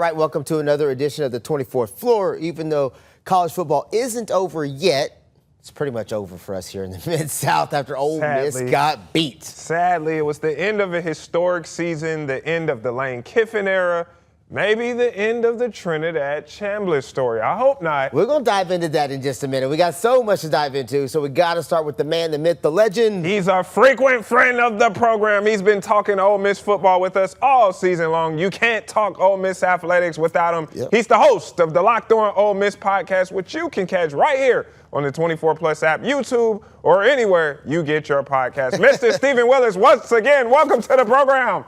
right, welcome to another edition of the 24th Floor. Even though college football isn't over yet, it's pretty much over for us here in the Mid-South after Ole Miss got beat. Sadly, it was the end of a historic season, the end of the Lane Kiffin era, maybe the end of the Trinidad Chambliss story. I hope not. We're going to dive into that in just a minute. We got so much to dive into, so we got to start with the man, the myth, the legend. He's a frequent friend of the program. He's been talking Ole Miss football with us all season long. You can't talk Ole Miss athletics without him. Yep. He's the host of the Locked On Ole Miss podcast, which you can catch right here on the 24 Plus app, YouTube, or anywhere you get your podcast. Mr. Steven Willis, once again, welcome to the program.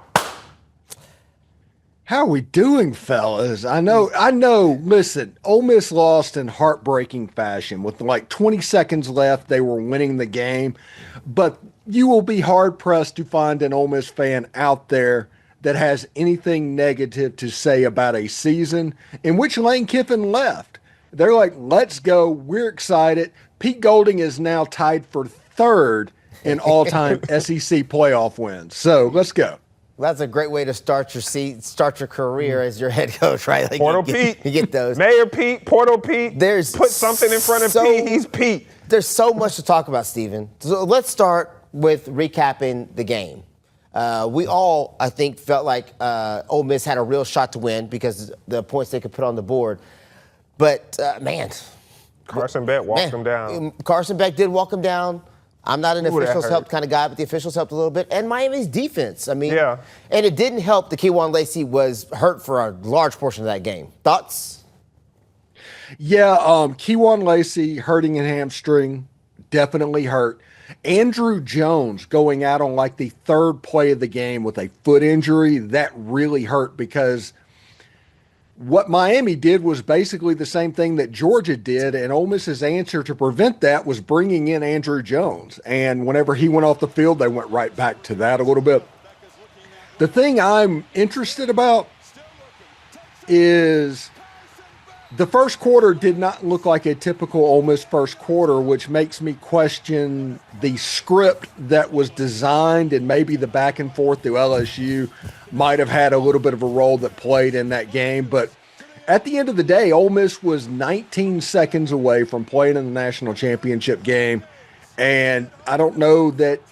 How are we doing, fellas? I know. Listen, Ole Miss lost in heartbreaking fashion. With like 20 seconds left, they were winning the game. But you will be hard-pressed to find an Ole Miss fan out there that has anything negative to say about a season in which Lane Kiffin left. They're like, let's go. We're excited. Pete Golding is now tied for third in all-time SEC playoff wins. So let's go. Well, that's a great way to start your career as your head coach, right? Like Portal Pete. You get those. Mayor Pete, Portal Pete. Put something in front of Pete, he's Pete. There's so much to talk about, Steven. So let's start with recapping the game. We all, I think, felt like Ole Miss had a real shot to win because the points they could put on the board. But, man. Carson Beck walked him down. Carson Beck did walk him down. I'm not an officials help kind of guy, but the officials helped a little bit. And Miami's defense. I mean, yeah. And it didn't help that Keywan Lacey was hurt for a large portion of that game. Thoughts? Yeah, Keywan Lacey hurting a hamstring, definitely hurt. Andrew Jones going out on like the third play of the game with a foot injury, that really hurt because what Miami did was basically the same thing that Georgia did, and Ole Miss's answer to prevent that was bringing in Andrew Jones. And whenever he went off the field, they went right back to that a little bit. The thing I'm interested about is the first quarter did not look like a typical Ole Miss first quarter, which makes me question the script that was designed, and maybe the back and forth through LSU might have had a little bit of a role that played in that game. But at the end of the day, Ole Miss was 19 seconds away from playing in the national championship game, and I don't know that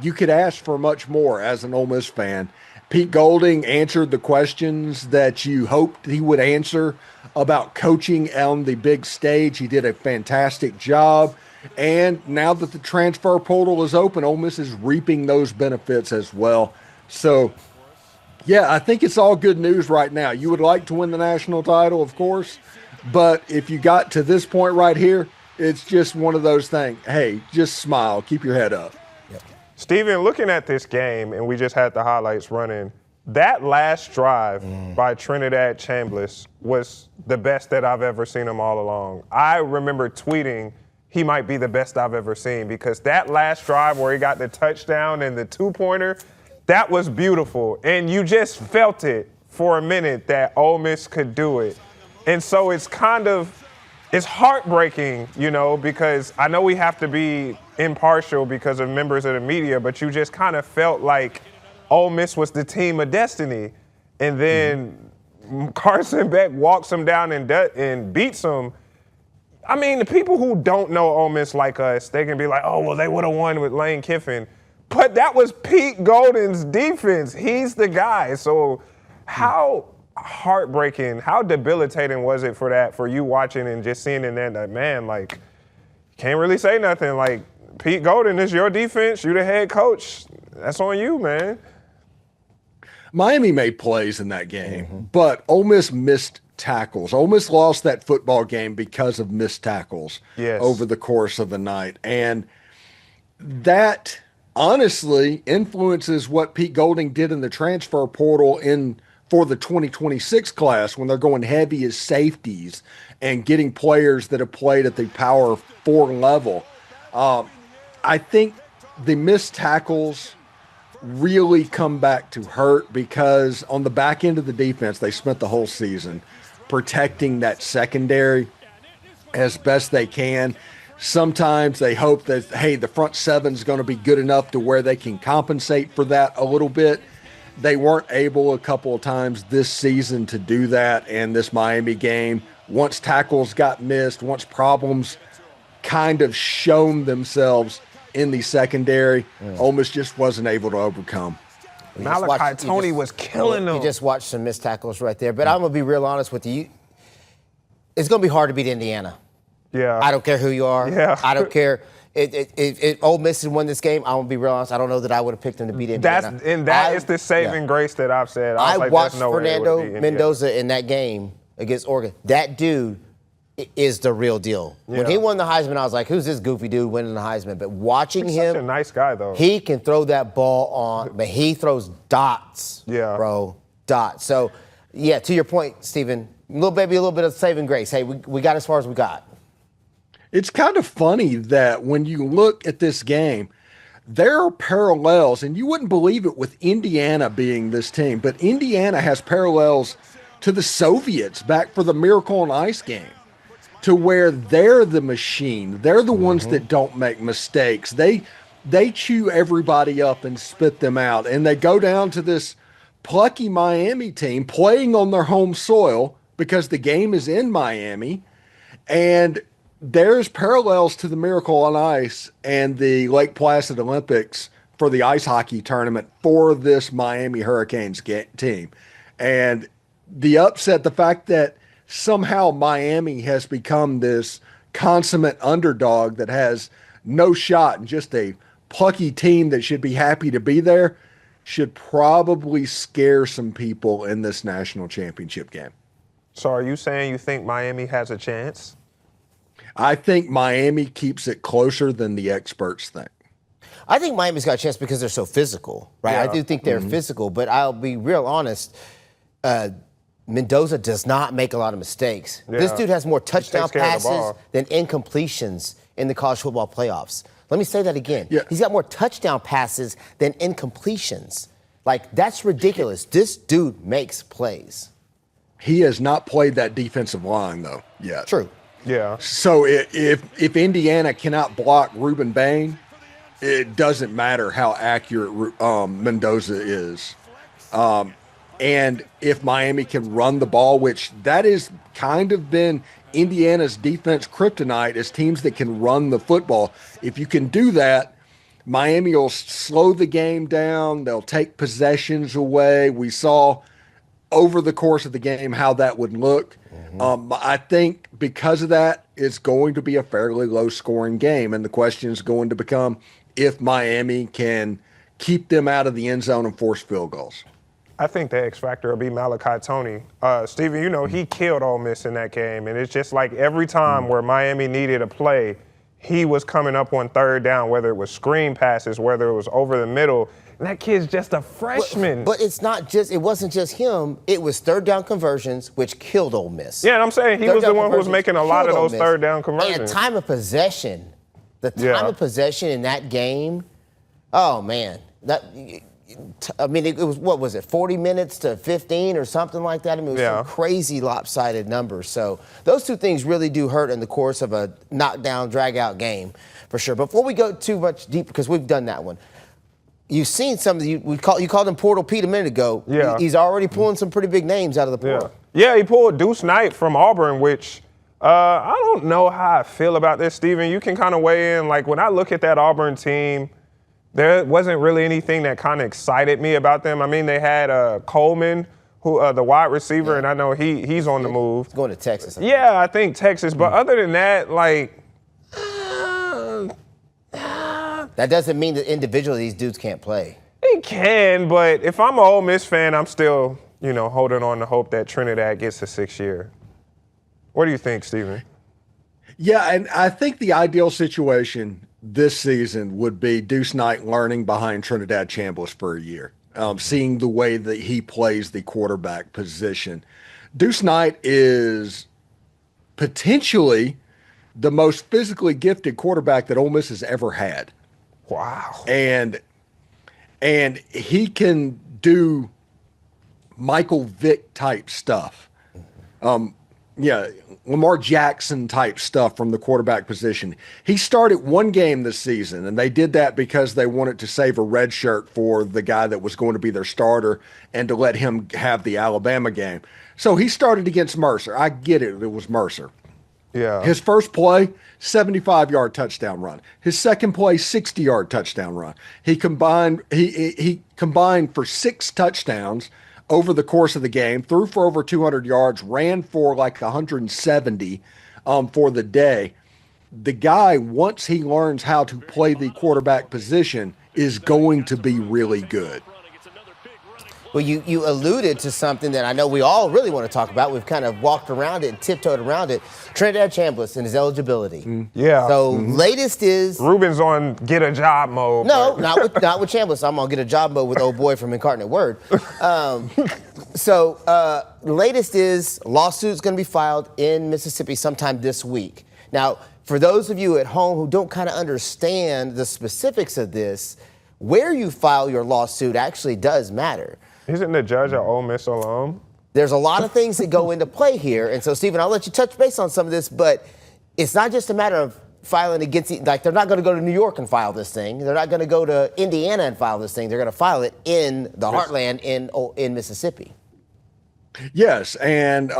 you could ask for much more as an Ole Miss fan. Pete Golding answered the questions that you hoped he would answer about coaching on the big stage. He did a fantastic job. And now that the transfer portal is open, Ole Miss is reaping those benefits as well. So, yeah, I think it's all good news right now. You would like to win the national title, of course. But if you got to this point right here, it's just one of those things. Hey, just smile. Keep your head up. Steven, looking at this game, and we just had the highlights running, that last drive by Trinidad Chambliss was the best that I've ever seen him all along. I remember tweeting he might be the best I've ever seen because that last drive where he got the touchdown and the two-pointer, that was beautiful. And you just felt it for a minute that Ole Miss could do it. And so it's heartbreaking, because I know we have to be impartial because of members of the media, but you just kind of felt like Ole Miss was the team of destiny. And then Carson Beck walks him down and beats him. I mean, the people who don't know Ole Miss like us, they can be like, oh, well, they would have won with Lane Kiffin. But that was Pete Golding's defense. He's the guy. So how heartbreaking, how debilitating was it for you watching and just seeing in there that, man, like, can't really say nothing. Like, Pete Golding, is your defense. You're the head coach. That's on you, man. Miami made plays in that game, but Ole Miss missed tackles. Ole Miss lost that football game because of missed tackles over the course of the night. And that honestly influences what Pete Golding did in the transfer portal for the 2026 class when they're going heavy as safeties and getting players that have played at the Power 4 level. I think the missed tackles really come back to hurt because on the back end of the defense, they spent the whole season protecting that secondary as best they can. Sometimes they hope that, hey, the front seven is going to be good enough to where they can compensate for that a little bit. they weren't able a couple of times this season to do that. And this Miami game, once tackles got missed, once problems kind of shown themselves in the secondary, Ole Miss just wasn't able to overcome. Malachi Tony was killing them. You just watched some missed tackles right there. But I'm going to be real honest with you. It's going to be hard to beat Indiana. Yeah. I don't care who you are. Yeah. I don't care. If Ole Miss had won this game, I'm going to be real honest. I don't know that I would have picked them to beat Indiana. That is the saving grace that I've said. I watched Fernando Mendoza in that game against Oregon. That dude is the real deal. Yeah. When he won the Heisman, I was like, who's this goofy dude winning the Heisman? But watching him. Such a nice guy, though. He can throw that ball on, but he throws dots. Yeah. Bro. Dots. So, yeah, to your point, Steven, a little bit of saving grace. Hey, we got as far as we got. It's kind of funny that when you look at this game, there are parallels, and you wouldn't believe it with Indiana being this team, but Indiana has parallels to the Soviets back for the Miracle on Ice game, to where they're the machine. They're the ones that don't make mistakes. They chew everybody up and spit them out, and they go down to this plucky Miami team playing on their home soil because the game is in Miami, and there's parallels to the Miracle on Ice and the Lake Placid Olympics for the ice hockey tournament for this Miami Hurricanes team. And the upset, the fact that somehow Miami has become this consummate underdog that has no shot and just a plucky team that should be happy to be there, should probably scare some people in this national championship game. So are you saying you think Miami has a chance? I think Miami keeps it closer than the experts think. I think Miami's got a chance because they're so physical, right? Yeah. I do think they're physical, but I'll be real honest. Mendoza does not make a lot of mistakes. Yeah. This dude has more touchdown care of the passes ball. than incompletions in the college football playoffs. Let me say that again. Yeah. He's got more touchdown passes than incompletions. Like, that's ridiculous. This dude makes plays. He has not played that defensive line, though, yet. True. Yeah. So if Indiana cannot block Ruben Bain, it doesn't matter how accurate Mendoza is. And if Miami can run the ball, which that has kind of been Indiana's defense kryptonite, is teams that can run the football. If you can do that, Miami will slow the game down. They'll take possessions away. We saw over the course of the game how that would look. I think because of that, it's going to be a fairly low-scoring game, and the question is going to become if Miami can keep them out of the end zone and force field goals. I think the X factor will be Malachi Tony. Steven, you know, he killed Ole Miss in that game, and it's just like every time where Miami needed a play, he was coming up on third down, whether it was screen passes, whether it was over the middle. And that kid's just a freshman. But it wasn't just him. It was third down conversions, which killed Ole Miss. Yeah, and I'm saying he was the one who was making a lot of those third down conversions. And time of possession, of possession in that game, oh, man. It was, what was it, 40 minutes to 15 or something like that? I mean, it was some crazy lopsided numbers. So those two things really do hurt in the course of a knockdown, drag-out game, for sure. Before we go too much deeper, because we've done that one, you've seen some of you called him Portal Pete a minute ago. Yeah. He's already pulling some pretty big names out of the portal. Yeah, he pulled Deuce Knight from Auburn, which I don't know how I feel about this, Steven. You can kind of weigh in. Like, when I look at that Auburn team, there wasn't really anything that kind of excited me about them. I mean, they had Coleman, who the wide receiver, and I know he's on the move. He's going to Texas. Yeah, I think Texas. But other than that, like, that doesn't mean that individually these dudes can't play. they can, but if I'm an Ole Miss fan, I'm still, holding on to hope that Trinidad gets a 6th year. What do you think, Steven? Yeah, and I think the ideal situation this season would be Deuce Knight learning behind Trinidad Chambliss for a year, seeing the way that he plays the quarterback position. Deuce Knight is potentially the most physically gifted quarterback that Ole Miss has ever had. Wow. And he can do Michael Vick type stuff. Lamar Jackson type stuff from the quarterback position. He started one game this season, and they did that because they wanted to save a red shirt for the guy that was going to be their starter and to let him have the Alabama game. So he started against Mercer. I get it. It was Mercer. Yeah. His first play, 75-yard touchdown run. His second play, 60-yard touchdown run. He combined for 6 touchdowns over the course of the game, threw for over 200 yards, ran for like 170 for the day. The guy, once he learns how to play the quarterback position, is going to be really good. Well, you alluded to something that I know we all really want to talk about. We've kind of walked around it and tiptoed around it. Trinidad Chambliss and his eligibility. Yeah. So latest is Ruben's on get a job mode. no, not with Chambliss. I'm on get a job mode with old boy from Incarnate Word. Latest is lawsuit's going to be filed in Mississippi sometime this week. Now, for those of you at home who don't kind of understand the specifics of this, where you file your lawsuit actually does matter. Isn't the judge an Ole Miss alum? There's a lot of things that go into play here. And so, Stephen, I'll let you touch base on some of this, but it's not just a matter of filing against, like, they're not going to go to New York and file this thing. They're not going to go to Indiana and file this thing. They're going to file it in the heartland in Mississippi. Yes, and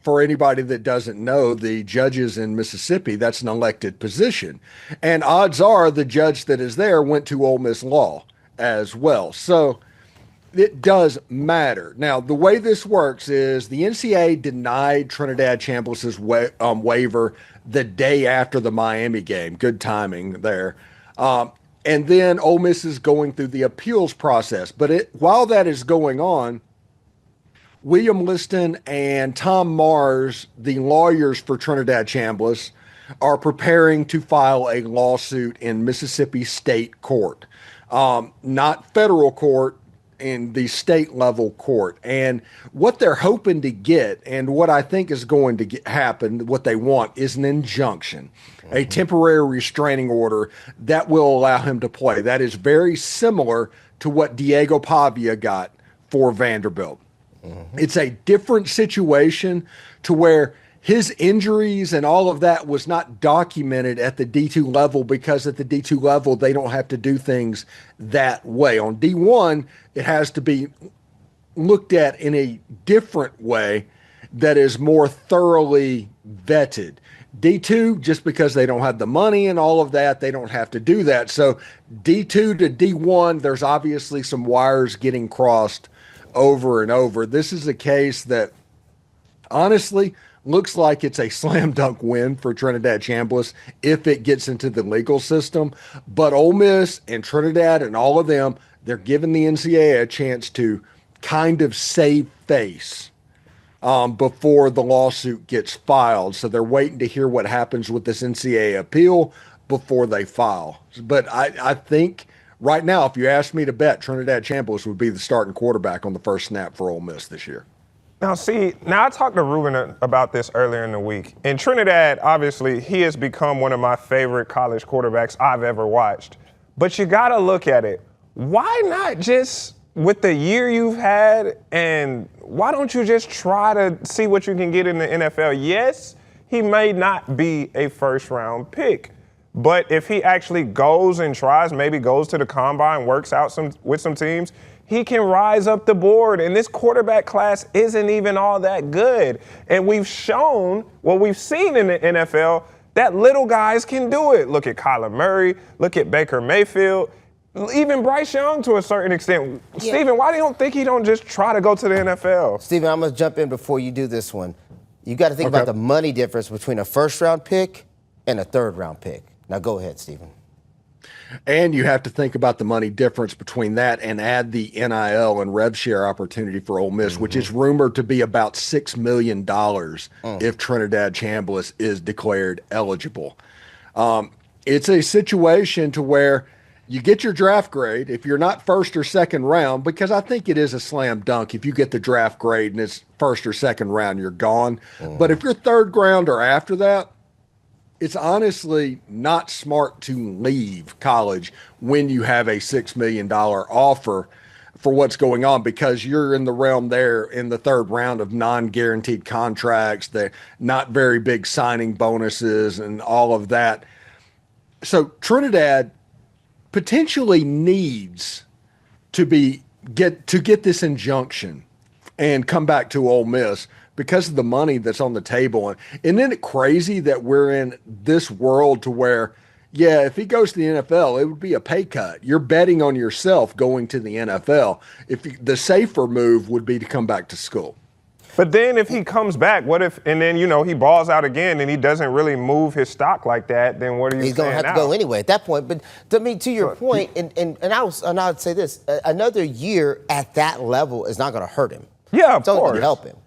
for anybody that doesn't know, the judges in Mississippi, that's an elected position. And odds are the judge that is there went to Ole Miss Law as well. So it does matter. Now, the way this works is the NCAA denied Trinidad Chambliss's waiver the day after the Miami game. Good timing there. And then Ole Miss is going through the appeals process. But while that is going on, William Liston and Tom Mars, the lawyers for Trinidad Chambliss, are preparing to file a lawsuit in Mississippi State Court, not federal court, in the state level court. And what they're hoping to get, and what I think is going to happen, what they want is an injunction, a temporary restraining order that will allow him to play. That is very similar to what Diego Pavia got for Vanderbilt. It's a different situation to where his injuries and all of that was not documented at the D2 level, because at the D2 level, they don't have to do things that way. On D1, it has to be looked at in a different way that is more thoroughly vetted. D2, just because they don't have the money and all of that, they don't have to do that. So D2 to D1, there's obviously some wires getting crossed over and over. This is a case that honestly looks like it's a slam dunk win for Trinidad Chambliss if it gets into the legal system. But Ole Miss and Trinidad and all of them, they're giving the NCAA a chance to kind of save face before the lawsuit gets filed. So they're waiting to hear what happens with this NCAA appeal before they file. But I think right now, if you ask me to bet, Trinidad Chambliss would be the starting quarterback on the first snap for Ole Miss this year. Now, I talked to Ruben about this earlier in the week. In Trinidad, obviously, he has become one of my favorite college quarterbacks I've ever watched. But you got to look at it. Why not just, with the year you've had, and why don't you just try to see what you can get in the NFL? Yes, he may not be a first-round pick. But if he actually goes and tries, maybe goes to the combine, works out with some teams, he can rise up the board. And this quarterback class isn't even all that good. And we've seen in the NFL that little guys can do it. Look at Kyler Murray. Look at Baker Mayfield. Even Bryce Young to a certain extent. Yeah. Steven, why do you think he don't just try to go to the NFL? Steven, I'm going to jump in before you do this one. You got to think about the money difference between a first-round pick and a third-round pick. Now go ahead, Steven. And you have to think about the money difference between that and add the NIL and rev share opportunity for Ole Miss, which is rumored to be about $6 million if Trinidad Chambliss is declared eligible. It's a situation to where you get your draft grade if you're not first or second round, because I think it is a slam dunk. If you get the draft grade and it's first or second round, you're gone. But if you're third round or after that, it's honestly not smart to leave college when you have a $6 million offer for what's going on, because you're in the realm there in the third round of non-guaranteed contracts, the not very big signing bonuses and all of that. So Trinidad potentially needs to get this injunction and come back to Ole Miss because of the money that's on the table. And isn't it crazy that we're in this world to where, yeah, if he goes to the NFL, it would be a pay cut. You're betting on yourself going to the NFL. The safer move would be to come back to school. But then if he comes back, what if, and then, he balls out again and he doesn't really move his stock like that, then what are you saying? He's going to have to go anyway at that point. But to your point, and I would say this, another year at that level is not going to hurt him. Yeah, of it's only course. going to help him.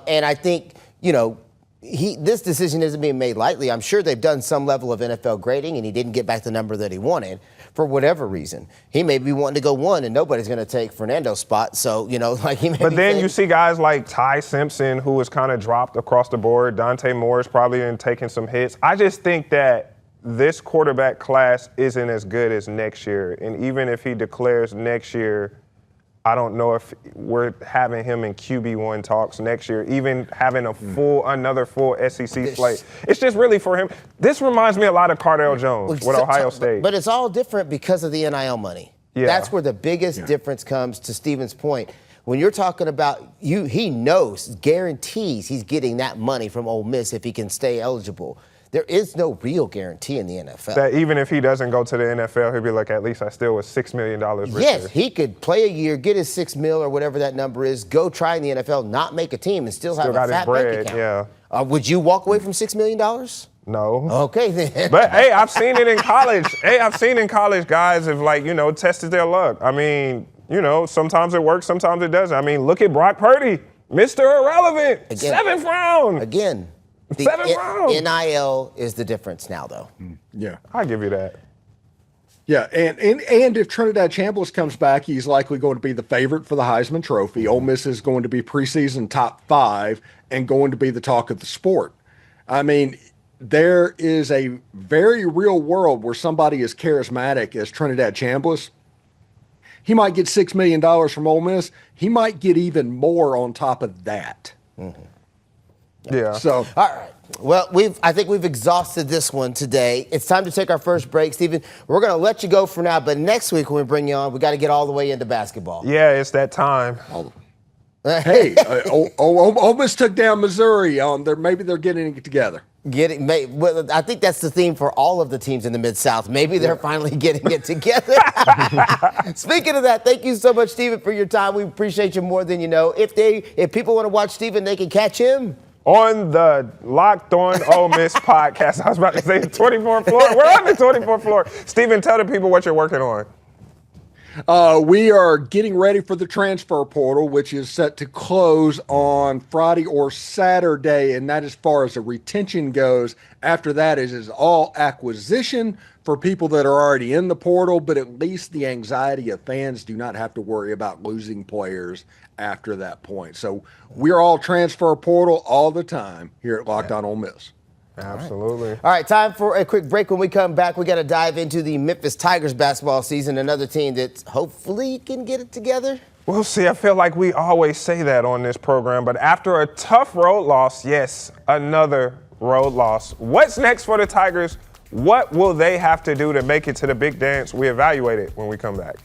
And I think, this decision isn't being made lightly. I'm sure they've done some level of NFL grading, and he didn't get back the number that he wanted for whatever reason. He may be wanting to go one, and nobody's going to take Fernando's spot. So, he may But then you see guys like Ty Simpson, who was kind of dropped across the board. Dante Moore's probably been taking some hits. I just think that this quarterback class isn't as good as next year. And even if he declares next year, I don't know if we're having him in QB1 talks next year, even having another full SEC slate. It's just really for him. This reminds me a lot of Cardale Jones with Ohio State. But it's all different because of the NIL money. Yeah. That's where the biggest difference comes, to Steven's point. When you're talking about he knows, guarantees he's getting that money from Ole Miss if he can stay eligible. There is no real guarantee in the NFL. That even if he doesn't go to the NFL, he'll be like, at least I still was $6 million richer. Yes, he could play a year, get his $6 million or whatever that number is, go try in the NFL, not make a team, and still have a fat bank account. Yeah. Would you walk away from $6 million? No. Okay, then. But, hey, I've seen it in college. Guys have, tested their luck. I mean, sometimes it works, sometimes it doesn't. I mean, look at Brock Purdy, Mr. Irrelevant, Again, 7th round. Again. The 7th round. NIL is the difference now, though. Yeah. I'll give you that. Yeah, and if Trinidad Chambliss comes back, he's likely going to be the favorite for the Heisman Trophy. Ole Miss is going to be preseason top 5 and going to be the talk of the sport. I mean, there is a very real world where somebody as charismatic as Trinidad Chambliss, he might get $6 million from Ole Miss. He might get even more on top of that. Mm-hmm. Yeah. So, all right. Well, I think we've exhausted this one today. It's time to take our first break. Steven, we're going to let you go for now, but next week when we bring you on, we got to get all the way into basketball. Yeah, it's that time. Hey, Ole Miss took down Missouri. Maybe they're getting it together. I think that's the theme for all of the teams in the Mid-South. Maybe they're finally getting it together. Speaking of that, thank you so much, Steven, for your time. We appreciate you more than you know. If people want to watch Steven, they can catch him on the Locked On Ole Miss podcast. I was about to say the 24th floor. We're on the 24th floor. Steven, tell the people what you're working on. We are getting ready for the transfer portal, which is set to close on Friday or Saturday, and that as far as the retention goes. After that is all acquisition for people that are already in the portal, but at least the anxiety of fans do not have to worry about losing players after that point. So we're all transfer portal all the time here at Locked On Ole Miss. Absolutely. All right, time for a quick break. When we come back, we got to dive into the Memphis Tigers basketball season, another team that hopefully can get it together. We'll see. I feel like we always say that on this program, but after a tough road loss, yes, another road loss. What's next for the Tigers? What will they have to do to make it to the big dance? We evaluate it when we come back.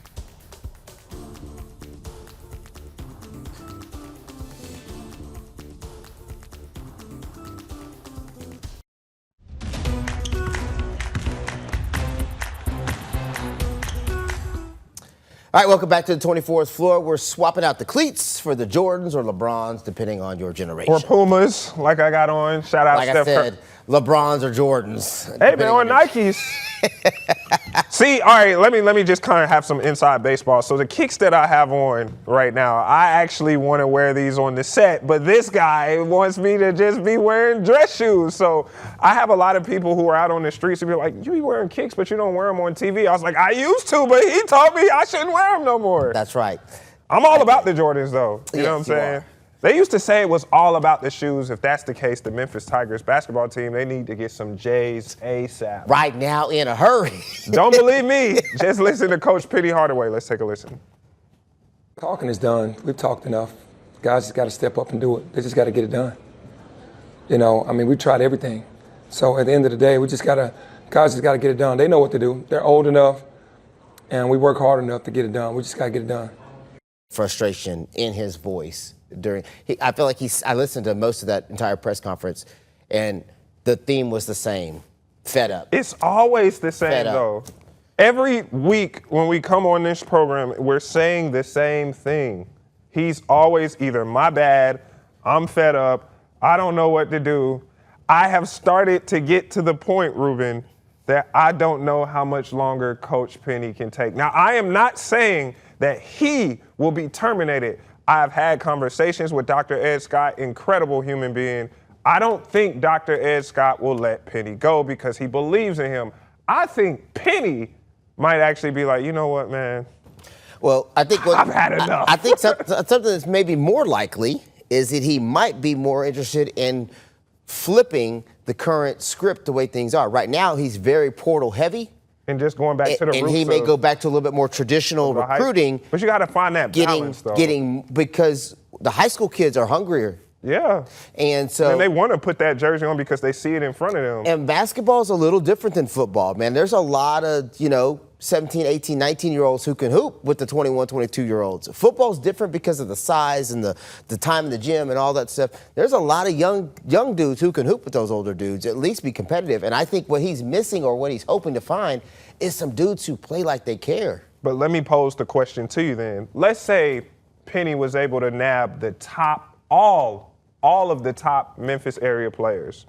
All right, welcome back to the 24th floor. We're swapping out the cleats for the Jordans or LeBrons, depending on your generation. Or Pumas, like I got on. Shout out like Steph. I said, LeBrons or Jordans. Hey, man, on Nikes. See, all right, let me just kind of have some inside baseball. So the kicks that I have on right now, I actually want to wear these on the set, but this guy wants me to just be wearing dress shoes. So I have a lot of people who are out on the streets who be like, you be wearing kicks, but you don't wear them on TV. I was like, I used to, but he told me I shouldn't wear them no more. That's right. I'm all about the Jordans, though. You know what I'm saying? They used to say it was all about the shoes. If that's the case, the Memphis Tigers basketball team, they need to get some J's ASAP. Right now, in a hurry. Don't believe me. Just listen to Coach Penny Hardaway. Let's take a listen. Talking is done. We've talked enough. Guys just got to step up and do it. They just got to get it done. We tried everything. So at the end of the day, guys just got to get it done. They know what to do. They're old enough, and we work hard enough to get it done. We just got to get it done. Frustration in his voice I feel like I listened to most of that entire press conference, and the theme was the same: fed up. It's always the same, though. Every week when we come on this program, we're saying the same thing. He's always either my bad, I'm fed up, I don't know what to do. I have started to get to the point, Ruben, that I don't know how much longer Coach Penny can take. Now, I am not saying that he will be terminated. I've had conversations with Dr. Ed Scott, incredible human being. I don't think Dr. Ed Scott will let Penny go because he believes in him. I think Penny might actually be like, you know what, man? Well, I think I've had enough. I think something that's maybe more likely is that he might be more interested in flipping the current script the way things are. Right now, he's very portal heavy. And just going back to the roots. And he may go back to a little bit more traditional recruiting. But you got to find that balance, though. Because the high school kids are hungrier. Yeah. And they want to put that jersey on because they see it in front of them. And basketball is a little different than football, man. There's a lot of, 17, 18, 19-year-olds who can hoop with the 21, 22-year-olds. Football's different because of the size and the time in the gym and all that stuff. There's a lot of young dudes who can hoop with those older dudes, at least be competitive. And I think what he's missing or what he's hoping to find is some dudes who play like they care. But let me pose the question to you then. Let's say Penny was able to nab the top, all of the top Memphis area players.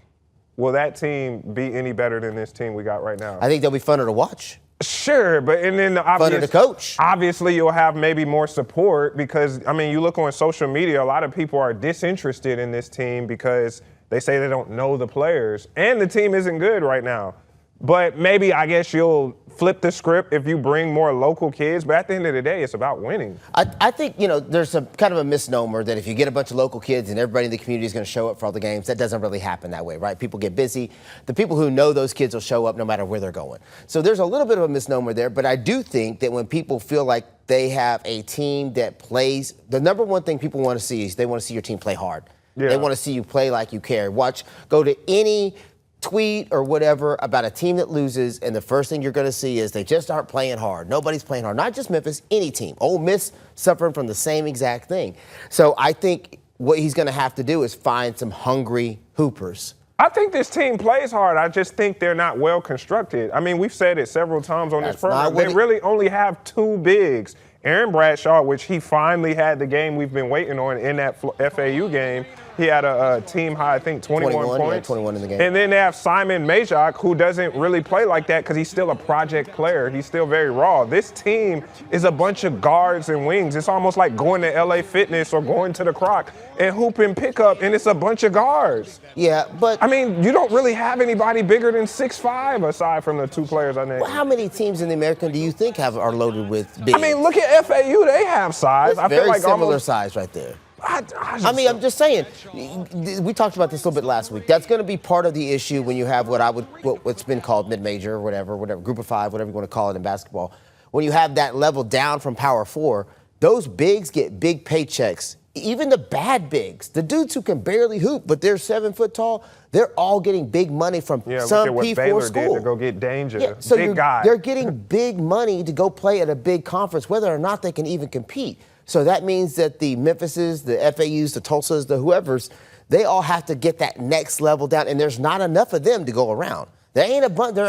Will that team be any better than this team we got right now? I think they'll be funner to watch. Sure, but and then funner to coach. Obviously, you'll have maybe more support because, you look on social media, a lot of people are disinterested in this team because they say they don't know the players. And the team isn't good right now. But maybe, I guess, you'll flip the script if you bring more local kids. But at the end of the day, it's about winning. I think, there's a kind of a misnomer that if you get a bunch of local kids and everybody in the community is going to show up for all the games, that doesn't really happen that way, right? People get busy. The people who know those kids will show up no matter where they're going. So there's a little bit of a misnomer there. But I do think that when people feel like they have a team that plays, the number one thing people want to see is they want to see your team play hard. Yeah. They want to see you play like you care. Go to any tweet or whatever about a team that loses, and the first thing you're going to see is they just aren't playing hard. Nobody's playing hard. Not just Memphis, any team. Ole Miss suffering from the same exact thing. So I think what he's going to have to do is find some hungry hoopers. I think this team plays hard. I just think they're not well constructed. We've said it several times on this program. They really only have two bigs. Aaron Bradshaw, which he finally had the game we've been waiting on in that FAU game. He had a team high, I think, 21 points. 21 in the game. And then they have Simon Majok, who doesn't really play like that because he's still a project player. He's still very raw. This team is a bunch of guards and wings. It's almost like going to LA Fitness or going to the Croc and hooping pickup, and it's a bunch of guards. Yeah, but you don't really have anybody bigger than 6'5", aside from the two players I named. Well, how many teams in the American do you think are loaded with bigs? Look at FAU. They have size. I feel like similar size right there. I'm just saying, we talked about this a little bit last week. That's going to be part of the issue when you have what's been called mid-major or whatever, group of five, whatever you want to call it in basketball. When you have that level down from Power 4, those bigs get big paychecks. Even the bad bigs, the dudes who can barely hoop, but they're 7 foot tall, they're all getting big money from some P4 school. Did to go get Danger. Yeah, so big guy. They're getting big money to go play at a big conference, whether or not they can even compete. So that means that the Memphises, the FAUs, the Tulsas, the whoever's, they all have to get that next level down, and there's not enough of them to go around. There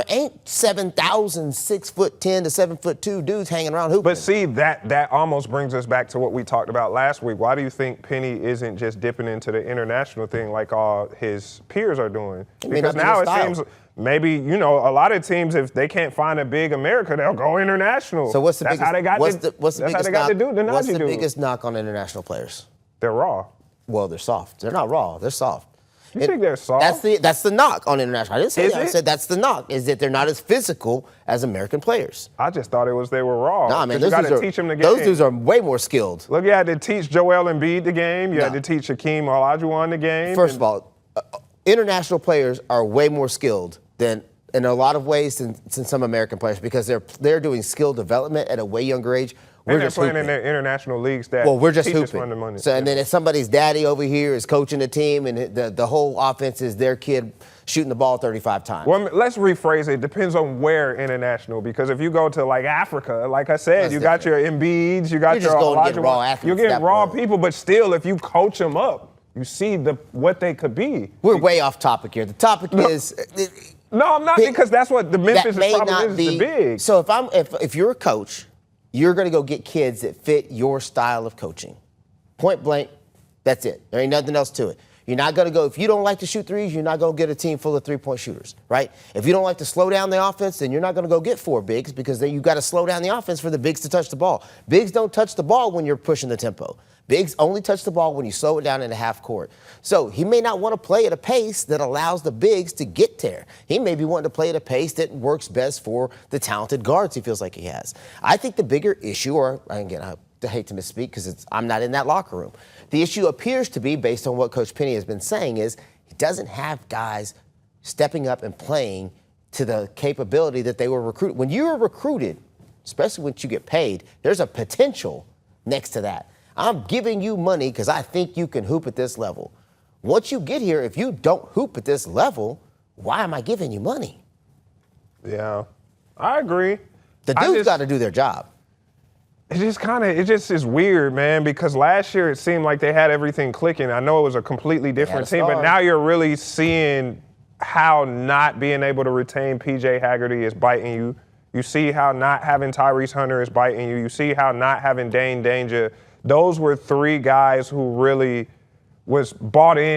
ain't 7,000 6'10" to 7'2" dudes hanging around hooping. But see, that almost brings us back to what we talked about last week. Why do you think Penny isn't just dipping into the international thing like all his peers are doing? Because now it seems maybe, a lot of teams, if they can't find a big America, they'll go international. So what's the biggest? How they got What's the biggest knock on international players? They're raw. Well, they're soft. They're not raw. They're soft. You think they're soft? That's the knock on international. I didn't say that. I said that's the knock, is that they're not as physical as American players. I just thought they were raw. Nah, man, you got to teach them the game. Those dudes are way more skilled. Look, you had to teach Joel Embiid the game. You had to teach Hakeem Olajuwon the game. First of all, international players are way more skilled than, in a lot of ways, than some American players because they're doing skill development at a way younger age. And they're just playing hooping. in their international leagues that Well, we're just teach us hooping. fund the money. So, and then if somebody's daddy over here is coaching the team and the whole offense is their kid shooting the ball 35 times. Well, let's rephrase it. It depends on where international, because if you go to like Africa, like I said, That's you got your Embiids, you got You're just your going to get Elijah raw Wan- athletes You're at getting that raw point. people, but still, if you coach them up, you see what they could be. We're way off topic here. The topic is No, I'm not, because that's what the Memphis that may problem not is, be the big. So if you're a coach, you're going to go get kids that fit your style of coaching. Point blank, that's it. There ain't nothing else to it. You're not going to go, if you don't like to shoot threes, you're not going to get a team full of three-point shooters, right? If you don't like to slow down the offense, then you're not going to go get 4 bigs, because then you got to slow down the offense for the bigs to touch the ball. Bigs don't touch the ball when you're pushing the tempo. Bigs only touch the ball when you slow it down in the half court. So he may not want to play at a pace that allows the bigs to get there. He may be wanting to play at a pace that works best for the talented guards he feels like he has. I think the bigger issue, or again, I hate to misspeak because I'm not in that locker room. The issue appears to be, based on what Coach Penny has been saying, is he doesn't have guys stepping up and playing to the capability that they were recruited. When you're recruited, especially when you get paid, there's a potential next to that. I'm giving you money because I think you can hoop at this level. Once you get here, if you don't hoop at this level, why am I giving you money? Yeah, I agree. The dudes got to do their job. It just is weird, man, because last year it seemed like they had everything clicking. I know it was a completely different team, but now you're really seeing how not being able to retain PJ Haggerty is biting you. You see how not having Tyrese Hunter is biting you. You see how not having Dane Danger. Those were 3 guys who really was bought in.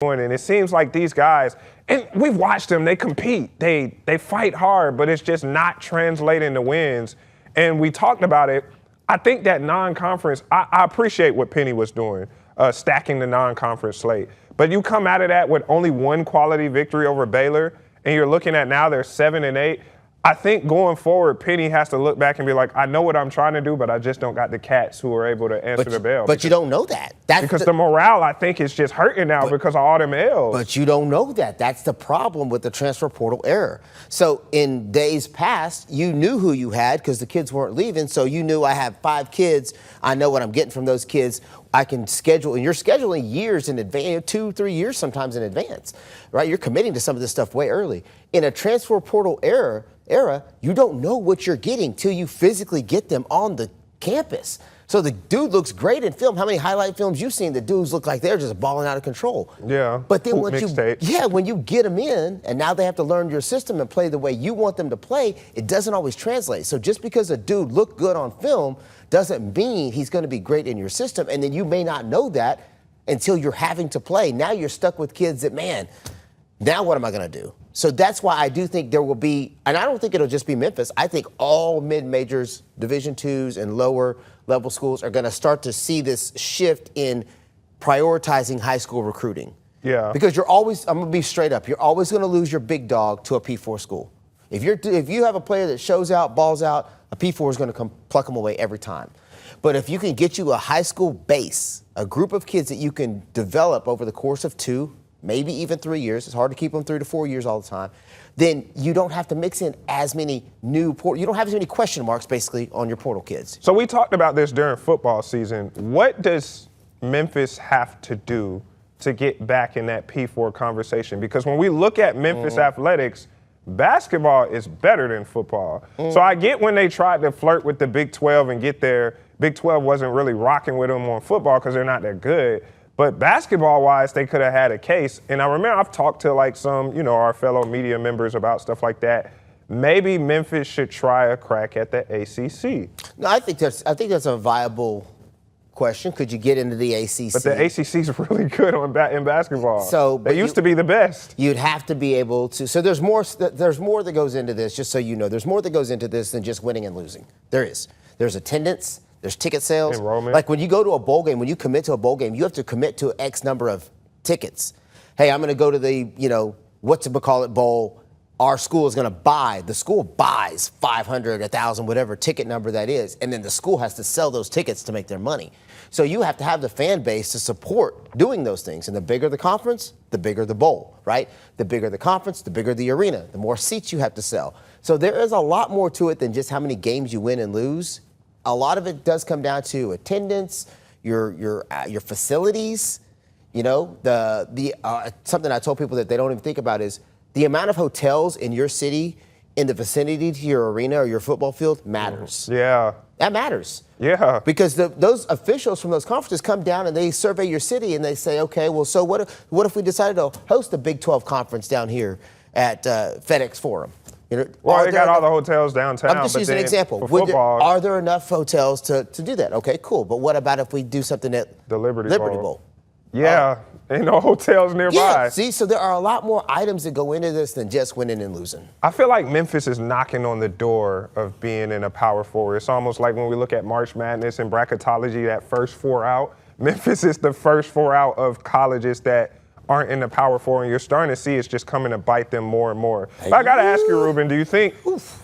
And it seems like these guys, and we've watched them, they compete. They fight hard, but it's just not translating to wins. And we talked about it. I think that non-conference, I appreciate what Penny was doing, stacking the non-conference slate. But you come out of that with only 1 quality victory over Baylor, and you're looking at now they're 7-8. I think going forward, Penny has to look back and be like, I know what I'm trying to do, but I just don't got the cats who are able to answer the bell. But you don't know that. Because the morale, I think, is just hurting now because of all them L's. But you don't know that. That's the problem with the transfer portal error. So in days past, you knew who you had because the kids weren't leaving. So you knew I have 5 kids. I know what I'm getting from those kids. I can schedule, and you're scheduling years in advance, 2-3 years sometimes in advance, right? You're committing to some of this stuff way early. In a transfer portal era, you don't know what you're getting till you physically get them on the campus. So the dude looks great in film. How many highlight films you've seen? The dudes look like they're just balling out of control. Yeah. But then when mixtape. you get them in, and now they have to learn your system and play the way you want them to play, it doesn't always translate. So just because a dude looked good on film doesn't mean he's going to be great in your system. And then you may not know that until you're having to play. Now you're stuck with kids that, man, now what am I going to do? So that's why I do think there will be, and I don't think it'll just be Memphis. I think all mid-majors, Division IIs, and lower level schools are going to start to see this shift in prioritizing high school recruiting. Yeah. Because you're always, I'm going to be straight up, you're always going to lose your big dog to a P4 school. If you have a player that shows out, balls out, a P4 is going to come pluck them away every time. But if you can get you a high school base, a group of kids that you can develop over the course of 2, maybe even 3 years, it's hard to keep them 3 to 4 years all the time, then you don't have to mix in as many you don't have as many question marks basically on your portal kids. So we talked about this during football season. What does Memphis have to do to get back in that P4 conversation? Because when we look at Memphis athletics, basketball is better than football. So I get when they tried to flirt with the Big 12 and get there, Big 12 wasn't really rocking with them on football because they're not that good. But basketball-wise, they could have had a case. And I remember I've talked to like some, our fellow media members about stuff like that. Maybe Memphis should try a crack at the ACC. No, I think that's a viable question. Could you get into the ACC? But the ACC is really good in basketball. So they used to be the best. You'd have to be able to. So there's more that goes into this. Just so you know, there's more that goes into this than just winning and losing. There is. There's attendance. There's ticket sales. Enrollment. Like when you go to a bowl game, when you commit to a bowl game, you have to commit to X number of tickets. Hey, I'm going to go to the, whatchamacallit bowl. Our school is going to buy. The school buys 500, 1,000, whatever ticket number that is, and then the school has to sell those tickets to make their money. So you have to have the fan base to support doing those things. And the bigger the conference, the bigger the bowl, right? The bigger the conference, the bigger the arena, the more seats you have to sell. So there is a lot more to it than just how many games you win and lose. a lot of it does come down to attendance, your facilities. You know, something I told people that they don't even think about is the amount of hotels in your city in the vicinity to your arena or your football field matters. Yeah. That matters. Yeah. Because those officials from those conferences come down and they survey your city and they say, okay, well, so what if we decided to host a Big 12 conference down here at FedEx Forum? You know, Well, they got all the hotels downtown. I'm just using an example. For football, Are there enough hotels to do that? Okay, cool. But what about if we do something at the Liberty Bowl? Yeah. Ain't no hotels nearby. Yeah, see, so there are a lot more items that go into this than just winning and losing. I feel like Memphis is knocking on the door of being in a Power Four. It's almost like when we look at March Madness and bracketology, that first 4 out. Memphis is the first 4 out of colleges that aren't in the Power Four, and you're starting to see it's just coming to bite them more and more. But I got to ask you, Ruben, do you think...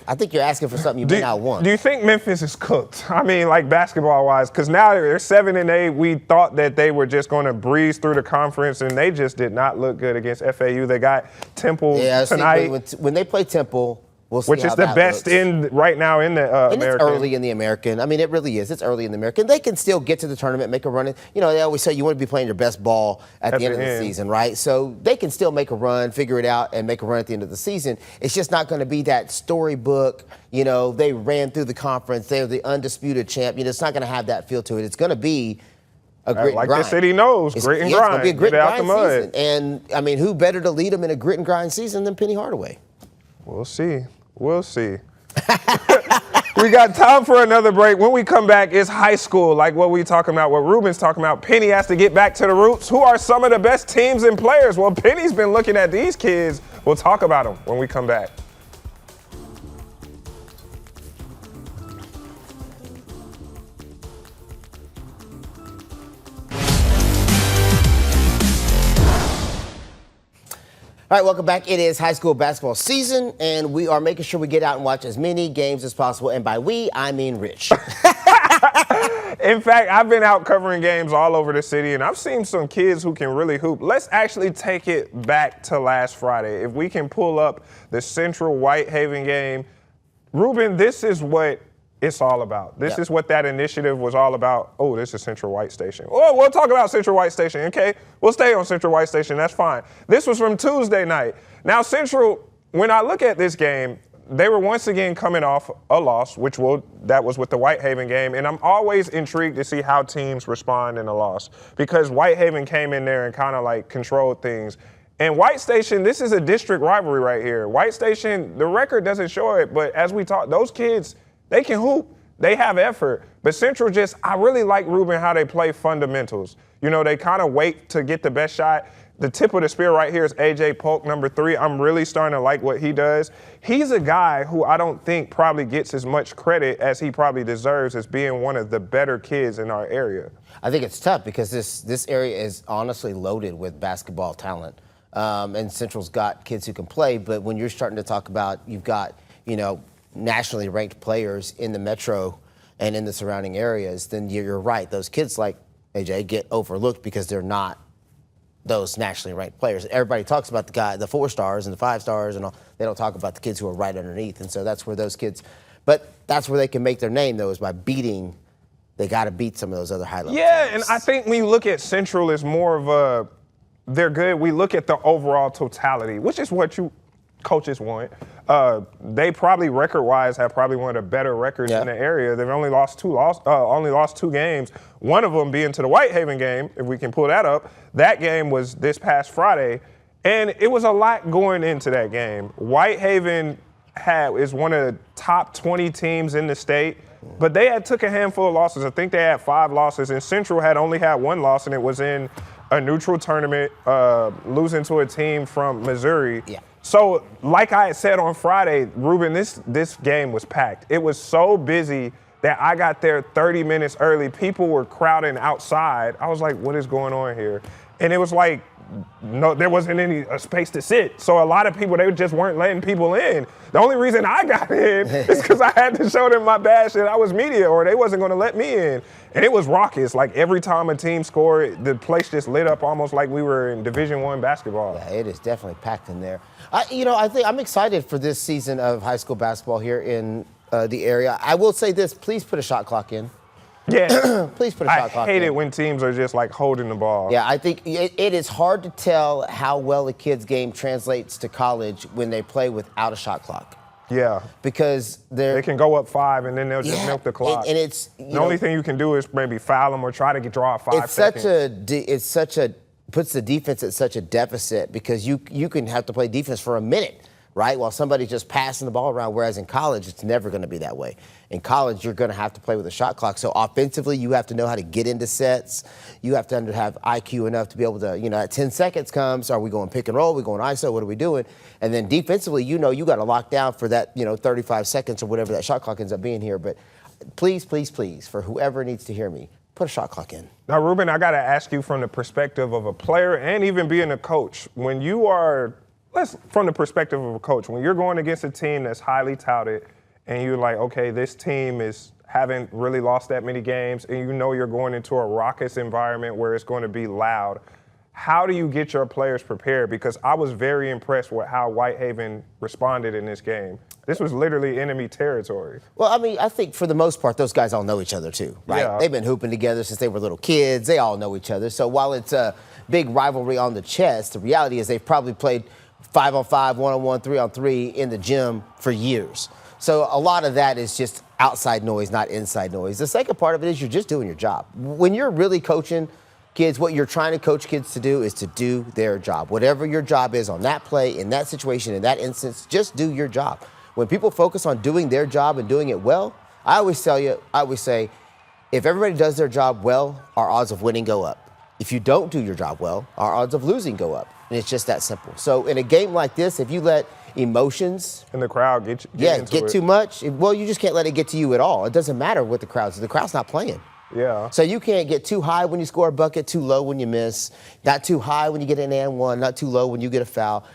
I think you're asking for something you may not want. Do you think Memphis is cooked? I mean, like basketball-wise, because now they're 7-8. We thought that they were just going to breeze through the conference, and they just did not look good against FAU. They got Temple tonight. See, when they play Temple, we'll see which how is the that best looks. right now in the and American. it's early in the American. I mean, it really is. It's early in the American. They can still get to the tournament, make a run. You know, they always say you want to be playing your best ball at the end of the season, right? So they can still make a run, figure it out, and make a run at the end of the season. It's just not going to be that storybook, you know, they ran through the conference, they're the undisputed champion. It's not going to have that feel to it. It's going to be a grit and grind. Like the city knows, grit and grind. It's going to be a grit and grind season. Mud. And, I mean, who better to lead them in a grit and grind season than Penny Hardaway? We'll see. We'll see. We got time for another break. When we come back, it's high school, like what we talking about, what Ruben's talking about. Penny has to get back to the roots. Who are some of the best teams and players? Well, Penny's been looking at these kids. We'll talk about them when we come back. All right, welcome back. It is high school basketball season, and we are making sure we get out and watch as many games as possible. And by we, I mean Rich. In fact, I've been out covering games all over the city, and I've seen some kids who can really hoop. Let's actually take it back to last Friday. If we can pull up the Central Whitehaven game. Ruben, this is what it's all about. This is what that initiative was all about. Oh, this is Central White Station. Oh, we'll talk about Central White Station. Okay, we'll stay on Central White Station. That's fine. This was from Tuesday night. Now, Central, when I look at this game, they were once again coming off a loss, that was with the Whitehaven game, and I'm always intrigued to see how teams respond in a loss because Whitehaven came in there and kind of like controlled things. And White Station, this is a district rivalry right here. White Station, the record doesn't show it, but as we talk, those kids, they can hoop. They have effort. But Central I really like, Ruben, how they play fundamentals. You know, they kind of wait to get the best shot. The tip of the spear right here is A.J. Polk, number 3. I'm really starting to like what he does. He's a guy who I don't think probably gets as much credit as he probably deserves as being one of the better kids in our area. I think it's tough because this area is honestly loaded with basketball talent. And Central's got kids who can play, but when you're starting to talk about you've got, you know, nationally ranked players in the metro and in the surrounding areas, then you're right. Those kids like AJ get overlooked because they're not those nationally ranked players. Everybody talks about the 4 stars and the 5 stars and all. They don't talk about the kids who are right underneath. And so that's where those kids, but that's where they can make their name though, is by they got to beat some of those other high-level teams. And I think we look at Central as more of they're good. We look at the overall totality, which is what coaches want. They probably record-wise have probably one of the better records in the area. They've only lost two games. One of them being to the Whitehaven game, if we can pull that up. That game was this past Friday, and it was a lot going into that game. Whitehaven is one of the top 20 teams in the state, but they took a handful of losses. I think they had 5 losses, and Central had only had 1 loss, and it was in a neutral tournament, losing to a team from Missouri. Yeah. So, like I had said on Friday, Ruben, this game was packed. It was so busy that I got there 30 minutes early. People were crowding outside. I was like, what is going on here? And it was like, no, there wasn't any space to sit. So a lot of people, they just weren't letting people in. The only reason I got in is because I had to show them my badge that I was media, or they wasn't going to let me in. And it was raucous. Like every time a team scored, the place just lit up almost like we were in Division I basketball. Yeah, it is definitely packed in there. I think I'm excited for this season of high school basketball here in the area. I will say this: please put a shot clock in. Yeah. Please put a shot clock in. I hate it when teams are just like holding the ball. Yeah, I think it is hard to tell how well a kid's game translates to college when they play without a shot clock. Yeah. Because they can go up 5 and then they'll just milk the clock. And it's the only thing you can do is maybe foul them or try to draw 5 seconds. Puts the defense at such a deficit because you can have to play defense for a minute, right? While somebody's just passing the ball around, whereas in college, it's never going to be that way. In college, you're going to have to play with a shot clock. So offensively, you have to know how to get into sets. You have to have IQ enough to be able to, at 10 seconds comes, are we going pick and roll? Are we going ISO? What are we doing? And then defensively, you got to lock down for that, 35 seconds or whatever that shot clock ends up being here. But please, please, please, for whoever needs to hear me, put a shot clock in. Now, Ruben, I got to ask you from the perspective of a player and even being a coach, when you are from the perspective of a coach, when you're going against a team that's highly touted and you're like, okay, this team haven't really lost that many games and you're going into a raucous environment where it's going to be loud, how do you get your players prepared? Because I was very impressed with how Whitehaven responded in this game. This was literally enemy territory. Well, I think for the most part, those guys all know each other too, right? Yeah. They've been hooping together since they were little kids. They all know each other. So while it's a big rivalry on the chest, the reality is they've probably played 5-on-5, 1-on-1, 3-on-3 in the gym for years. So a lot of that is just outside noise, not inside noise. The second part of it is you're just doing your job. When you're really coaching kids, what you're trying to coach kids to do is to do their job. Whatever your job is on that play, in that situation, in that instance, just do your job. When people focus on doing their job and doing it well, I always say, if everybody does their job well, our odds of winning go up. If you don't do your job well, our odds of losing go up. And it's just that simple. So in a game like this, if you let emotions and the crowd get too much, you just can't let it get to you at all. It doesn't matter what the crowd's. The crowd's not playing. Yeah. So you can't get too high when you score a bucket, too low when you miss, not too high when you get an and one, not too low when you get a foul.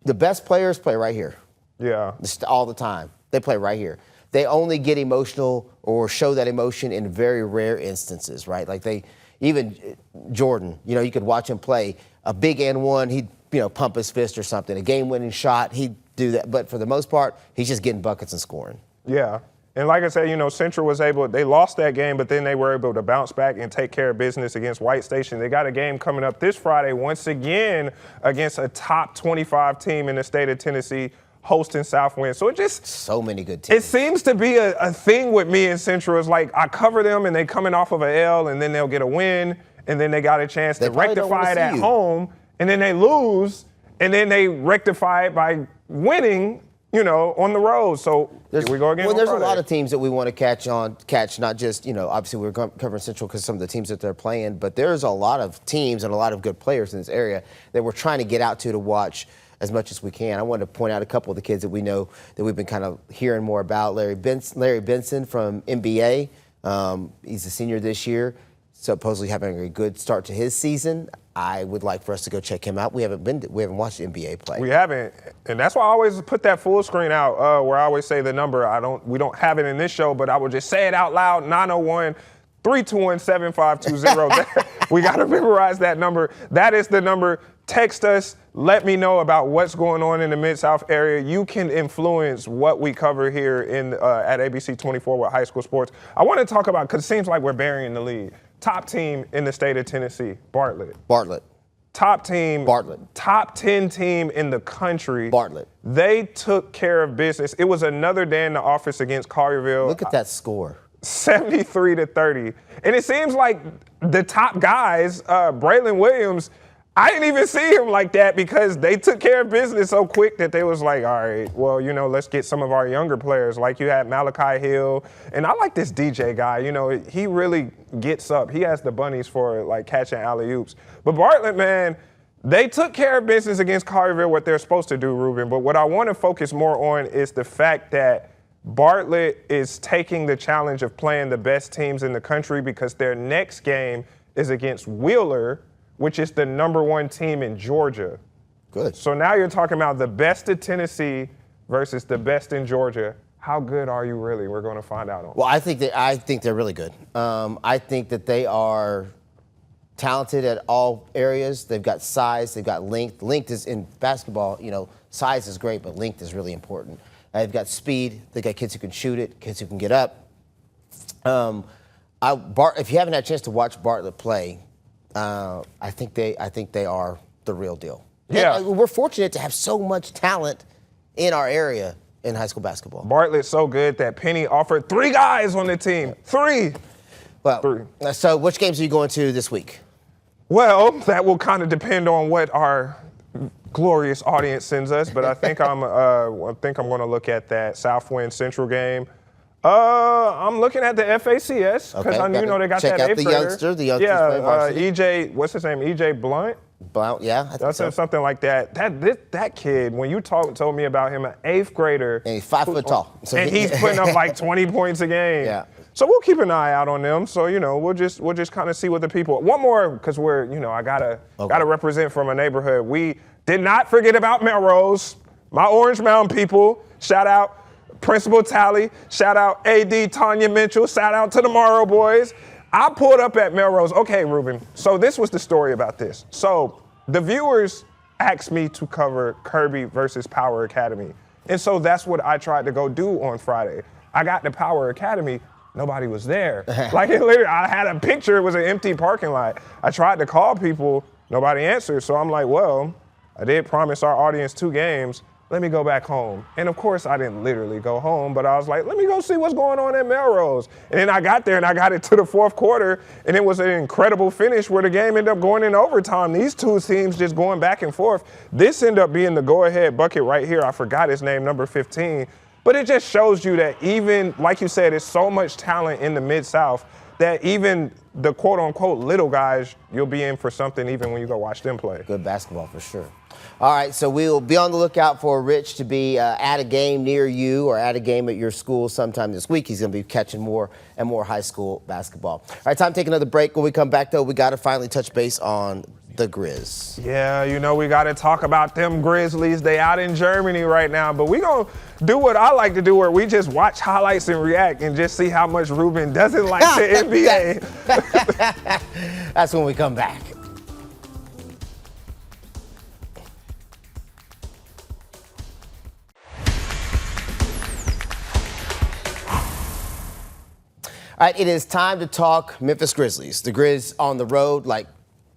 The best players play right here. Yeah. All the time. They play right here. They only get emotional or show that emotion in very rare instances, right? Like even Jordan, you could watch him play a big and one, he'd, pump his fist or something. A game-winning shot, he'd do that. But for the most part, he's just getting buckets and scoring. Yeah. And like I said, Central they lost that game, but then they were able to bounce back and take care of business against White Station. They got a game coming up this Friday, once again, against a top 25 team in the state of Tennessee, hosting Southwind. So it just so many good teams. It seems to be a thing with me in Central. It's like I cover them and they coming off of an L and then they'll get a win and then they got a chance to rectify it at home and then they lose and then they rectify it by winning, on the road. So here we go again. Well, there's a lot of teams that we want to catch, not just, obviously we're covering Central because some of the teams that they're playing, but there's a lot of teams and a lot of good players in this area that we're trying to get out to watch as much as we can. I wanted to point out a couple of the kids that we know that we've been kind of hearing more about. Larry Benson from NBA. He's a senior this year, supposedly having a good start to his season. I would like for us to go check him out. We haven't watched NBA play. We haven't, and that's why I always put that full screen out where I always say the number. We don't have it in this show, but I will just say it out loud. 901-321-7520. We got to memorize that number. That is the number. Text us. Let me know about what's going on in the Mid-South area. You can influence what we cover here at ABC 24 with high school sports. I want to talk about, because it seems like we're burying the lead. Top team in the state of Tennessee, Bartlett. Top team. Bartlett. Top 10 team in the country. Bartlett. They took care of business. It was another day in the office against Collierville. Look at that score. 73-30. And it seems like the top guys, Braylon Williams, I didn't even see him like that because they took care of business so quick that they was like, all right, well, let's get some of our younger players. Like you had Malachi Hill. And I like this DJ guy. He really gets up. He has the bunnies for like catching alley-oops. But Bartlett, man, they took care of business against Collierville, what they're supposed to do, Ruben. But what I want to focus more on is the fact that Bartlett is taking the challenge of playing the best teams in the country because their next game is against Wheeler, which is the #1 team in Georgia. Good. So now you're talking about the best of Tennessee versus the best in Georgia. How good are you really? We're going to find out. Well, I think they're really good. I think that they are talented at all areas. They've got size. They've got length. Length is in basketball. size is great, but length is really important. They've got speed. They've got kids who can shoot it, kids who can get up. If you haven't had a chance to watch Bartlett play, I think they are the real deal. Yeah. And we're fortunate to have so much talent in our area in high school basketball. Bartlett's so good that Penny offered 3 guys on the team. 3. Well, so which games are you going to this week? Well, that will kind of depend on what our glorious audience sends us, but I think I'm going to look at that Southwind Central game. I'm looking at the FACS because I know they got check that out eighth the grader. youngster playing Yeah, varsity. EJ, what's his name? EJ Blunt. Blount, yeah, I think so. Something like that. That kid, when you told me about him, an 8th grader, And he's 5 foot tall, and he's putting up like 20 points a game. Yeah. So we'll keep an eye out on them. So we'll just kind of see what the people. One more because I gotta represent from a neighborhood. We did not forget about Melrose, my Orange Mountain people. Shout out Principal Tally. Shout out AD Tanya Mitchell. Shout out to the Morrow boys. I pulled up at Melrose. Okay, Ruben. So this was the story about this. So the viewers asked me to cover Kirby versus Power Academy. And so that's what I tried to go do on Friday. I got to Power Academy. Nobody was there. Like I had a picture. It was an empty parking lot. I tried to call people. Nobody answered. So I'm like, well, I did promise our audience 2 games. Let me go back home. And of course, I didn't literally go home, but I was like, let me go see what's going on at Melrose. And then I got there and I got it to the 4th quarter, and it was an incredible finish where the game ended up going in overtime. These 2 teams just going back and forth. This ended up being the go-ahead bucket right here. I forgot his name, number 15. But it just shows you that even, like you said, there's so much talent in the Mid-South that even the quote-unquote little guys, you'll be in for something even when you go watch them play. Good basketball for sure. All right, so we'll be on the lookout for Rich to be at a game near you or at a game at your school sometime this week. He's going to be catching more and more high school basketball. All right, time to take another break. When we come back, though, we got to finally touch base on the Grizz. Yeah, we got to talk about them Grizzlies. They out in Germany right now, but we going to do what I like to do where we just watch highlights and react and just see how much Ruben doesn't like the NBA. That's when we come back. All right, it is time to talk Memphis Grizzlies. The Grizz on the road, like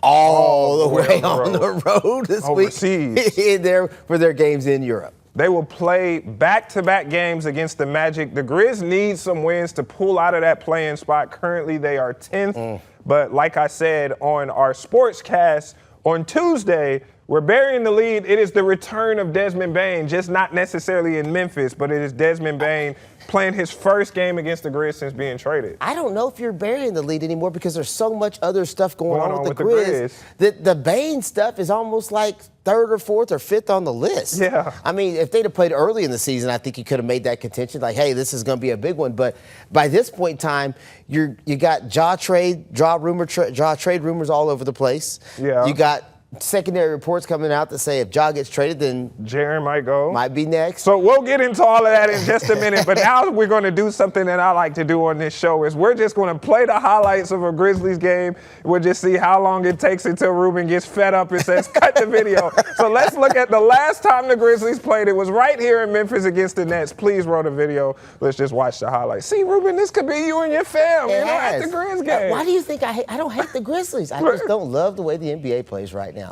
all the way on the road this Overseas. week. There for their games in Europe. They will play back-to-back games against the Magic. The Grizz need some wins to pull out of that play-in spot. Currently, they are 10th. But like I said on our sportscast on Tuesday, we're burying the lead. It is the return of Desmond Bane, just not necessarily in Memphis, but it is Desmond Bane playing his first game against the Grizz since being traded. I don't know if you're burying the lead anymore because there's so much other stuff going on with the Grizz. The Bane stuff is almost like 3rd or 4th or 5th on the list. Yeah. I mean, if they'd have played early in the season, I think you could have made that contention. Like, hey, this is going to be a big one. But by this point in time, you got Ja trade rumors all over the place. Yeah. You got secondary reports coming out that say if Ja gets traded, then Jaren might go. Might be next. So we'll get into all of that in just a minute. But now we're going to do something that I like to do on this show is we're just going to play the highlights of a Grizzlies game. We'll just see how long it takes until Ruben gets fed up and says, cut the video. So let's look at the last time the Grizzlies played. It was right here in Memphis against the Nets. Please roll the video. Let's just watch the highlights. See, Ruben, this could be you and your fam, at the Grizz game. Why do you think I don't hate the Grizzlies? I just don't love the way the NBA plays right now.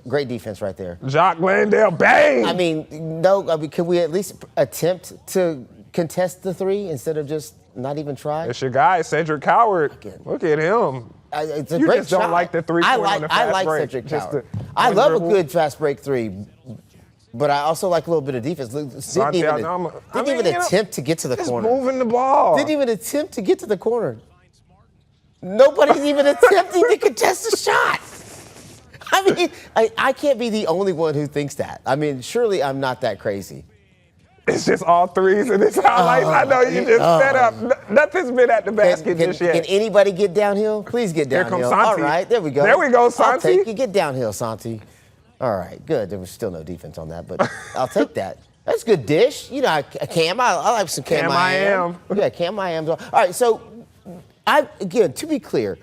Great defense right there. Jock Landale, bang! I mean, can we at least attempt to contest the 3 instead of just not even try? It's your guy, Cedric Coward. Look at him. It's a you great just don't shot. like the 3-point on the fast break. Cedric Coward. I love a good fast break 3, but I also like a little bit of defense. Didn't even attempt to get to the corner. Just moving the ball. Didn't even attempt to get to the corner. Nobody's even attempting to contest a shot. I mean, I can't be the only one who thinks that. I mean, surely I'm not that crazy. It's just all 3s in this highlights. I know you just set up. Nothing's been at the basket just yet. Can anybody get downhill? Please get downhill. Here comes Santi. All right, there we go. There we go, Santi. I'll take you. Get downhill, Santi. All right, good. There was still no defense on that, but I'll take that. That's a good dish. You know, Cam. I like some Cam. I am. Yeah, Cam I am. All right, so again, to be clear,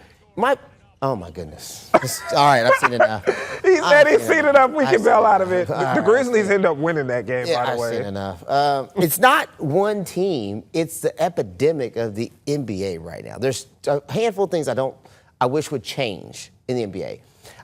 Oh my goodness. All right, I've seen enough. He said he's seen enough. We can bail out of it. All The right, Grizzlies end up winning that game, Yeah, by the way. I've seen enough. It's not one team. It's the epidemic of the NBA right now. There's a handful of things I wish would change in the NBA.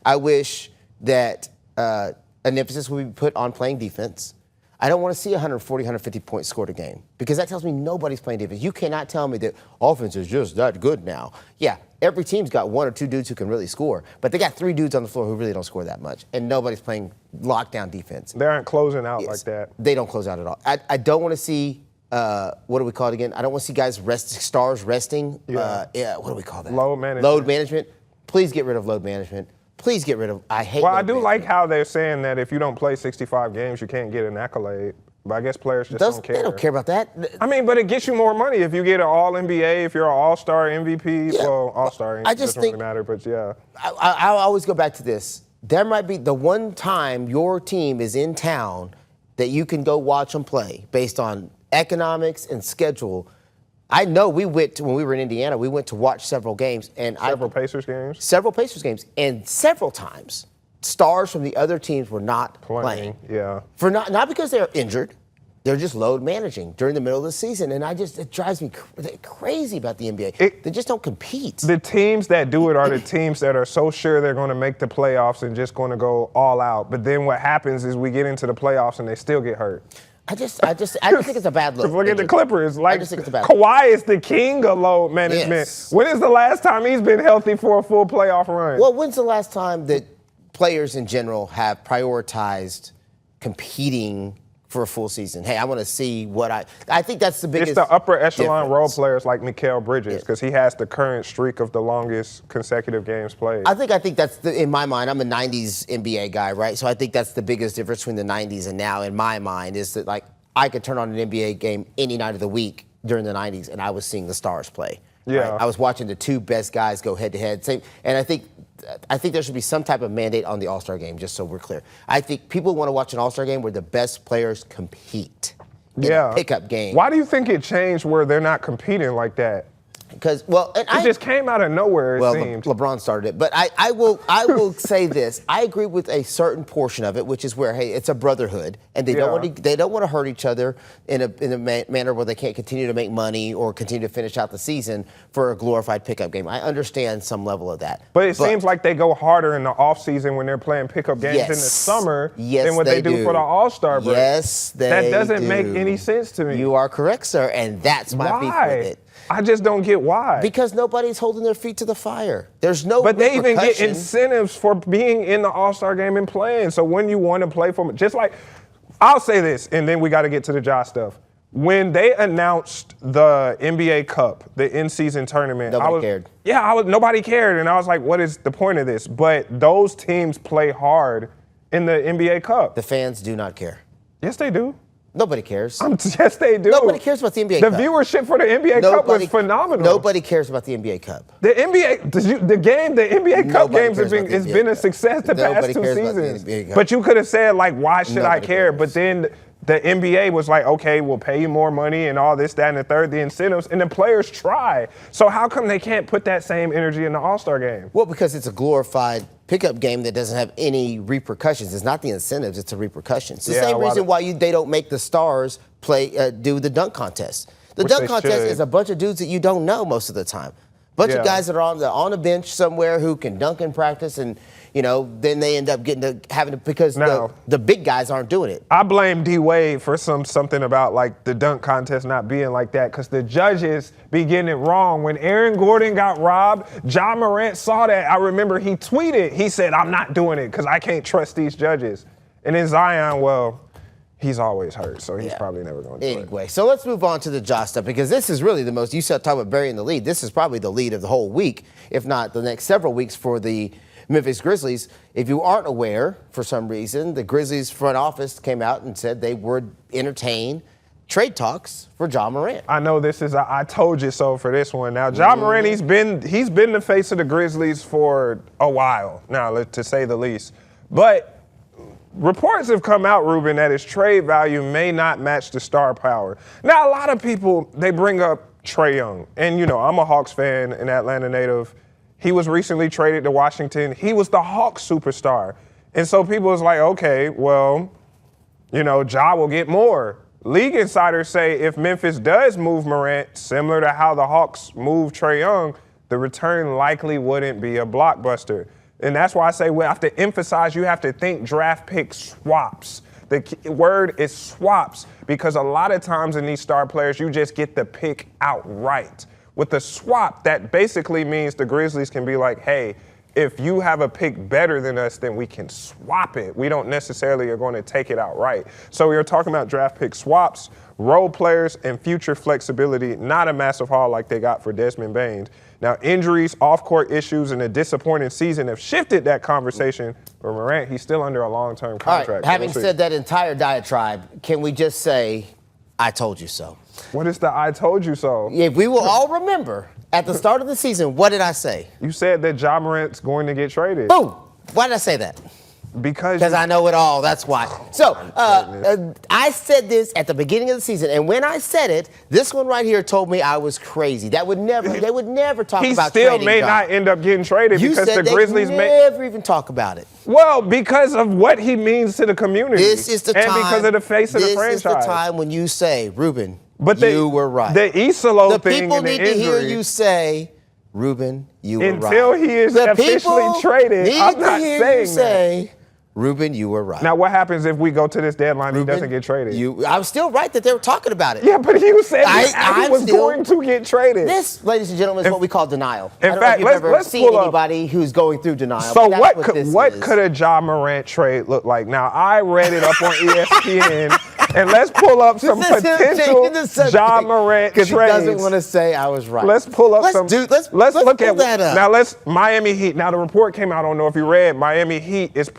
I wish that an emphasis would be put on playing defense. I don't want to see 140, 150 points scored a game because that tells me nobody's playing defense. You cannot tell me that offense is just that good now. Yeah, every team's got one or two dudes who can really score, but they got three dudes on the floor who really don't score that much, and nobody's playing lockdown defense. They aren't closing out like that. They don't close out at all. I don't want to see, what do we call it again? I don't want to see guys stars resting. What do we call that? Load management. Load management. Please get rid of load management. Please get rid of, I hate Well, I load do management. like how they're saying that if you don't play 65 games, you can't get an accolade. But I guess players just don't care. They don't care about that. I mean, but it gets you more money if you get an All-NBA, if you're an All-Star MVP. Yeah. Well, All-Star I just doesn't think- really matter, but yeah. I always go back to this. There might be the one time your team is in town that you can go watch them play based on economics and schedule. I know when we were in Indiana, we went to watch several games. And Several Pacers games. Several Pacers games. And several times, stars from the other teams were not playing. Yeah. For not because they're injured. They're just load managing during the middle of the season. And it drives me crazy about the NBA. They just don't compete. The teams that do it are the teams that are so sure they're going to make the playoffs and just going to go all out. But then what happens is we get into the playoffs and they still get hurt. I just think it's a bad look. Look at the Clippers. I just think it's a bad look. Kawhi is the king of load management. Yes. When is the last time he's been healthy for a full playoff run? Well, when's the last time that players in general have prioritized competing for a full season? Hey, I want to see what I think that's the biggest It's the upper echelon role difference. players like Mikal Bridges because he has the current streak of the longest consecutive games played. I think that's in my mind. I'm a '90s NBA guy, right? So I think that's the biggest difference between the '90s and now. In my mind, is that like I could turn on an NBA game any night of the week during the '90s, and I was seeing the stars play. Yeah, right? I was watching the two best guys go head to head. And I think there should be some type of mandate on the All-Star game, just so we're clear. I think people want to watch an All-Star game where the best players compete. In a pickup game. Why do you think it changed where they're not competing like that? Because it just came out of nowhere. It seemed. LeBron started it, but I will say this: I agree with a certain portion of it, which is where it's a brotherhood, and they don't want to hurt each other in a manner where they can't continue to make money or continue to finish out the season for a glorified pickup game. I understand some level of that, but it seems like they go harder in the offseason when they're playing pickup games in the summer than what they do for the All-Star break. Yes, they That doesn't do. make any sense to me. You are correct, sir, and that's my beef with it. I just don't get why. Because nobody's holding their feet to the fire. There's no But they even get repercussion. incentives for being in the All-Star game and playing. So when you want to play for – just like – I'll say this, and then we got to get to the Ja stuff. When they announced the NBA Cup, the in-season tournament – Nobody cared. Yeah, nobody cared. And I was like, what is the point of this? But those teams play hard in the NBA Cup. The fans do not care. Yes, they do. Nobody cares. Yes, they do. Nobody cares about the NBA Cup. The viewership for the NBA Cup was phenomenal. Nobody cares about the NBA Cup. The NBA Cup games has been a success the past 2 seasons. But you could have said, like, why should I care? But then the NBA was like, okay, we'll pay you more money and all this, that, and the third, the incentives, and the players try. So how come they can't put that same energy in the All-Star game? Well, because it's a glorified pickup game that doesn't have any repercussions. It's not the incentives, it's the repercussions. It's the same reason why they don't make the stars do the dunk contest. The dunk contest is a bunch of dudes that you don't know most of the time. Bunch of guys that are on a bench somewhere who can dunk in practice, and then they end up because the big guys aren't doing it. I blame D Wade for something about like the dunk contest not being like that because the judges be getting it wrong. When Aaron Gordon got robbed, Ja Morant saw that. I remember he tweeted. He said, "I'm not doing it because I can't trust these judges." And then Zion, he's always hurt, so he's probably never going to do it. Anyway, so let's move on to the Ja stuff because this is really the most, you said talk about burying the lead. This is probably the lead of the whole week, if not the next several weeks for the Memphis Grizzlies. If you aren't aware, for some reason, the Grizzlies front office came out and said they would entertain trade talks for Ja Morant. I know this is I told you so for this one. Now, Ja Morant, he's been the face of the Grizzlies for a while now, to say the least. But reports have come out, Ruben, that his trade value may not match the star power. Now, a lot of people, they bring up Trae Young. And, I'm a Hawks fan, an Atlanta native. He was recently traded to Washington. He was the Hawks superstar. And so people was like, okay, well, Ja will get more. League insiders say if Memphis does move Morant, similar to how the Hawks moved Trae Young, the return likely wouldn't be a blockbuster. And that's why I say we have to emphasize, you have to think draft pick swaps. The key word is swaps, because a lot of times in these star players, you just get the pick outright. With the swap, that basically means the Grizzlies can be like, hey, if you have a pick better than us, then we can swap it. We don't necessarily are going to take it outright. So we are talking about draft pick swaps, role players, and future flexibility, not a massive haul like they got for Desmond Bain. Now, injuries, off-court issues, and a disappointing season have shifted that conversation. For Morant, he's still under a long-term contract. All right, having said that entire diatribe, can we just say, I told you so? What is the I told you so? If we will all remember, at the start of the season, what did I say? You said that Ja Morant's going to get traded. Boom! Why did I say that? Because I know it all, that's why. So, I said this at the beginning of the season, and when I said it, this one right here told me I was crazy. They would never talk about trading He still may not end up getting traded because the Grizzlies may never even talk about it. Well, because of what he means to the community. This is the time. And because of the face of the franchise. This is the time when you say, Ruben, but you were right. The Isolo thing people and the need injury, to hear you say, Ruben, you were right. Until he is officially traded, I'm not saying that. Ruben, you were right. Now, what happens if we go to this deadline and he doesn't get traded? I'm still right that they were talking about it. Yeah, but he was saying he was going to get traded. This, ladies and gentlemen, is what we call denial. In fact, let's seen pull anybody who's going through denial. So what could a Ja Morant trade look like? Now, I read it up on ESPN. And let's pull up some potential Ja Morant trades. Because he doesn't want to say I was right. Let's pull up some. Let's look at that up. Now Miami Heat. Now the report came out. I don't know if you read. Miami Heat is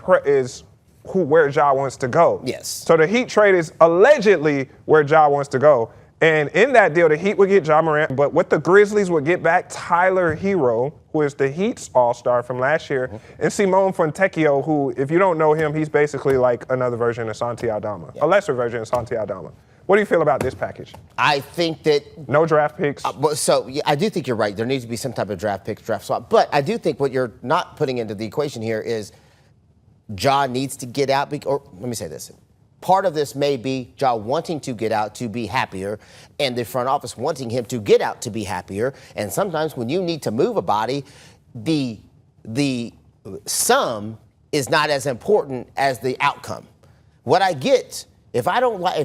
where Ja wants to go. Yes. So the Heat trade is allegedly where Ja wants to go. And in that deal, the Heat would get Ja Morant, but what the Grizzlies would get back Tyler Hero, who is the Heat's all-star from last year, and Simone Fontecchio, who, if you don't know him, he's basically like another version of Santi Aldama, a lesser version of Santi Aldama. What do you feel about this package? I think that no draft picks. I do think you're right. There needs to be some type of draft swap. But I do think what you're not putting into the equation here is Ja needs to get out. Or let me say this. Part of this may be Ja wanting to get out to be happier, and the front office wanting him to get out to be happier. And sometimes when you need to move a body, the sum is not as important as the outcome. What I get, if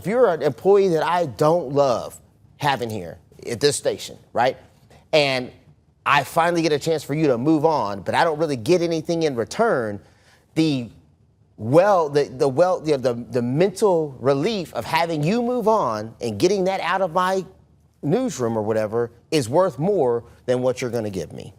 you're an employee that I don't love having here at this station, right? And I finally get a chance for you to move on, but I don't really get anything in return, the mental relief of having you move on and getting that out of my newsroom or whatever is worth more than what you're going to give me.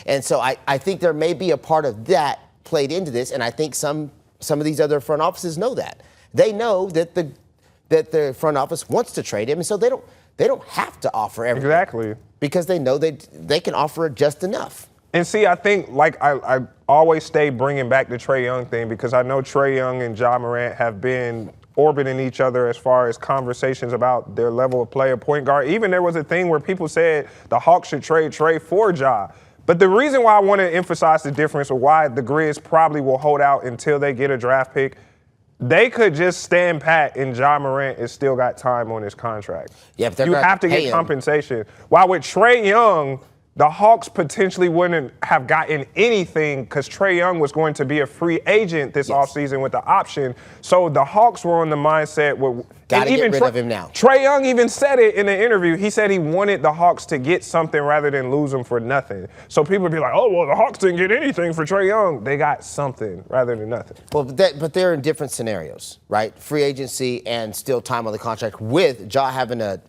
And so I think there may be a part of that played into this, and I think some of these other front offices know that. They know that the front office wants to trade him, and so they don't have to offer everything. Exactly. Because they know they can offer just enough. And see, I think, I always stay bringing back the Trae Young thing because I know Trae Young and Ja Morant have been orbiting each other as far as conversations about their level of player, point guard. Even there was a thing where people said the Hawks should trade Trae for Ja. But the reason why I want to emphasize the difference or why the Grizz probably will hold out until they get a draft pick, they could just stand pat and Ja Morant has still got time on his contract. Yeah, but you have to get compensation. While with Trae Young, the Hawks potentially wouldn't have gotten anything because Trae Young was going to be a free agent this offseason with the option. So the Hawks were on the mindset where got to get rid of him now. Trae Young even said it in the interview. He said he wanted the Hawks to get something rather than lose him for nothing. So people would be like, oh, well, the Hawks didn't get anything for Trae Young. They got something rather than nothing. Well, but they're in different scenarios, right? Free agency and still time on the contract with Ja having the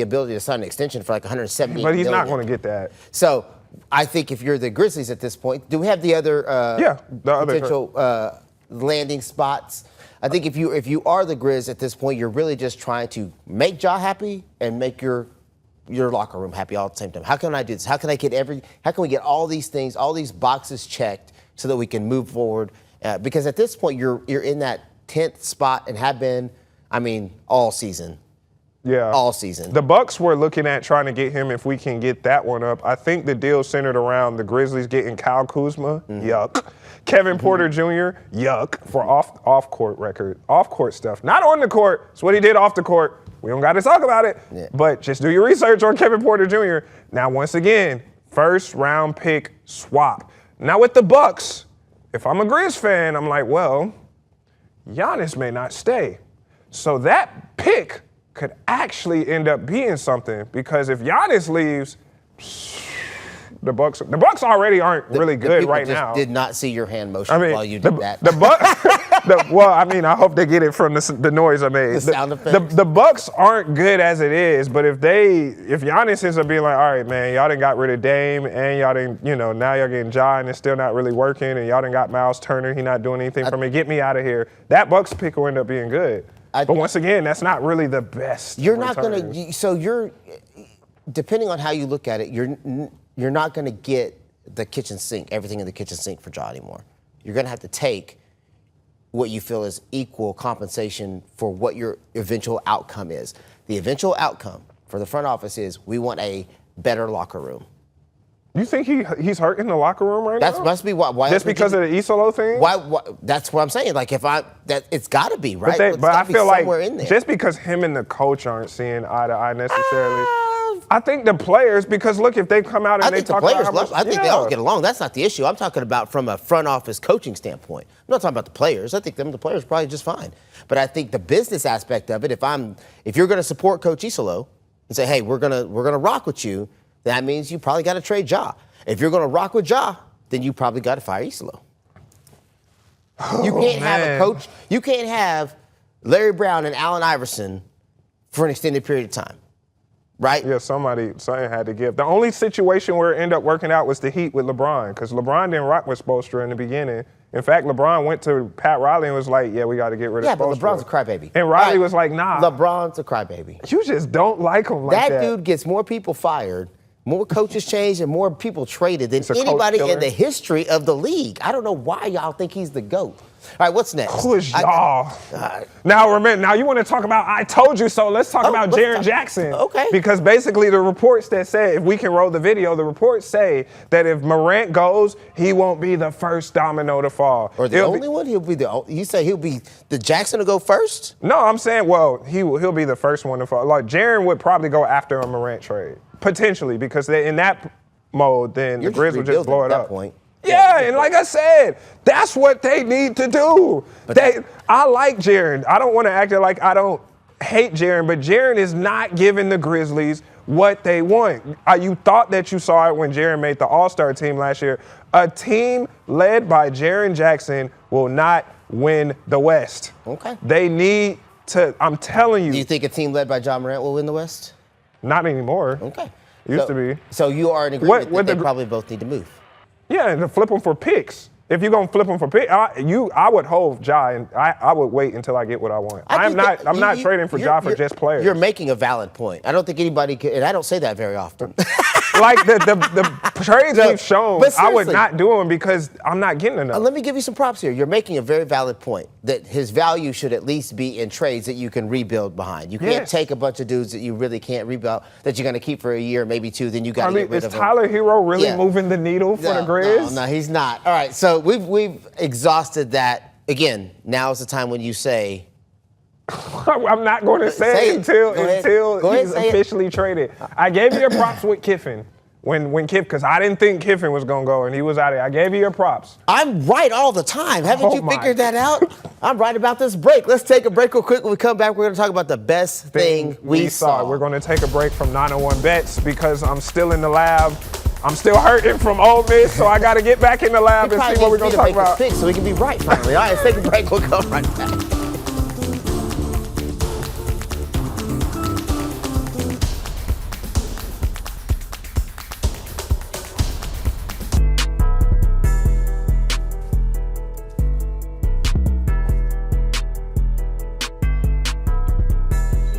ability to sign an extension for like $170 million. But he's not going to get that. So I think if you're the Grizzlies at this point, do we have the other potential landing spots? I think if you are the Grizz at this point, you're really just trying to make Ja happy and make your locker room happy all at the same time. How can I do this? How can we get all these things, all these boxes checked so that we can move forward? Because at this point, you're in that 10th spot and have been, all season. all season. The Bucks were looking at trying to get him if we can get that one up. I think the deal centered around the Grizzlies getting Kyle Kuzma. Yuck. Kevin Porter Jr. Yuck. For off-court stuff. Not on the court. It's what he did off the court. We don't got to talk about it. Yeah. But just do your research on Kevin Porter Jr. Now, once again, first-round pick swap. Now, with the Bucks, if I'm a Grizz fan, I'm like, well, Giannis may not stay. So that pick could actually end up being something, because if Giannis leaves, the Bucks already aren't really good right now. Did not see your hand motion while you did that. The Bucks, well, I mean, I hope they get it from the noise I made. The sound effects. The Bucks aren't good as it is, but if Giannis ends up being like, all right, man, y'all done got rid of Dame, and y'all done, now y'all getting Ja, and it's still not really working, and y'all done got Miles Turner, he not doing anything for me, get me out of here. That Bucks pick will end up being good. But once again, that's not really the best. You're not going to. So you're, depending on how you look at it, you're not going to get the kitchen sink, everything in the kitchen sink for Ja anymore. You're going to have to take what you feel is equal compensation for what your eventual outcome is. The eventual outcome for the front office is we want a better locker room. You think he's hurt in the locker room right now? That must be why. Just because of the Isolo thing? Why? That's what I'm saying. Like, it's got to be, right? But I feel like just because him and the coach aren't seeing eye to eye necessarily. I think the players, because look, if they come out and they talk about I think they all get along. That's not the issue. I'm talking about from a front office coaching standpoint. I'm not talking about the players. I think the players are probably just fine. But I think the business aspect of it, if you're going to support Coach Isolo and say, hey, we're gonna rock with you, that means you probably got to trade Ja. If you're going to rock with Ja, then you probably got to fire Isolo. You can't have a coach. You can't have Larry Brown and Allen Iverson for an extended period of time, right? Yeah, something had to give. The only situation where it ended up working out was the Heat with LeBron, because LeBron didn't rock with Spoelstra in the beginning. In fact, LeBron went to Pat Riley and was like, yeah, we got to get rid of Spoelstra. Yeah, but LeBron's a crybaby. And Riley was like, nah. LeBron's a crybaby. You just don't like him like that. That dude gets more people fired, more coaches changed, and more people traded than anybody in the history of the league. I don't know why y'all think he's the GOAT. All right, what's next? Who is y'all? Now you want to talk about I told you so. Let's talk about Jaren Jackson. Okay. Because basically the reports that say, if we can roll the video, the reports say that if Morant goes, he won't be the first domino to fall. Or the only one? You say he'll be the Jackson to go first? No, I'm saying, well, he'll be the first one to fall. Like, Jaren would probably go after a Morant trade. Potentially, because in that mode, then the Grizz would just blow it up. Point. Yeah, and like I said, that's what they need to do. I like Jaren. I don't want to act like I don't hate Jaren, but Jaren is not giving the Grizzlies what they want. You thought that you saw it when Jaren made the All-Star team last year. A team led by Jaren Jackson will not win the West. Okay. They need to, I'm telling you. Do you think a team led by Ja Morant will win the West? Not anymore. Okay. Used to be. So you are in agreement that they probably both need to move? Yeah, and to flip them for picks. If you're gonna flip them for picks, I would hold Ja, and I would wait until I get what I want. I'm not trading for Ja for just players. You're making a valid point. I don't think anybody can, and I don't say that very often. Like the trades we've shown, I would not do them because I'm not getting enough. Let me give you some props here. You're making a very valid point that his value should at least be in trades that you can rebuild behind. You can't take a bunch of dudes that you really can't rebuild, that you're going to keep for a year, maybe two, then you got to get rid of them. Is Tyler Hero really moving the needle for the Grizz? No, he's not. All right, so we've exhausted that. Again, now is the time when you say, I'm not going to say it until he's officially traded. I gave you your props with Kiffin when because I didn't think Kiffin was going to go, and he was out of it. I gave you your props. I'm right all the time. Haven't you figured that out? I'm right about this break. Let's take a break real quick. When we come back, we're going to talk about the best thing we saw. We're going to take a break from 901 Bets because I'm still in the lab. I'm still hurting from Ole Miss, so I got to get back in the lab and see what we're going to talk about. So we can be right finally. All right, let's take a break. We'll come right back.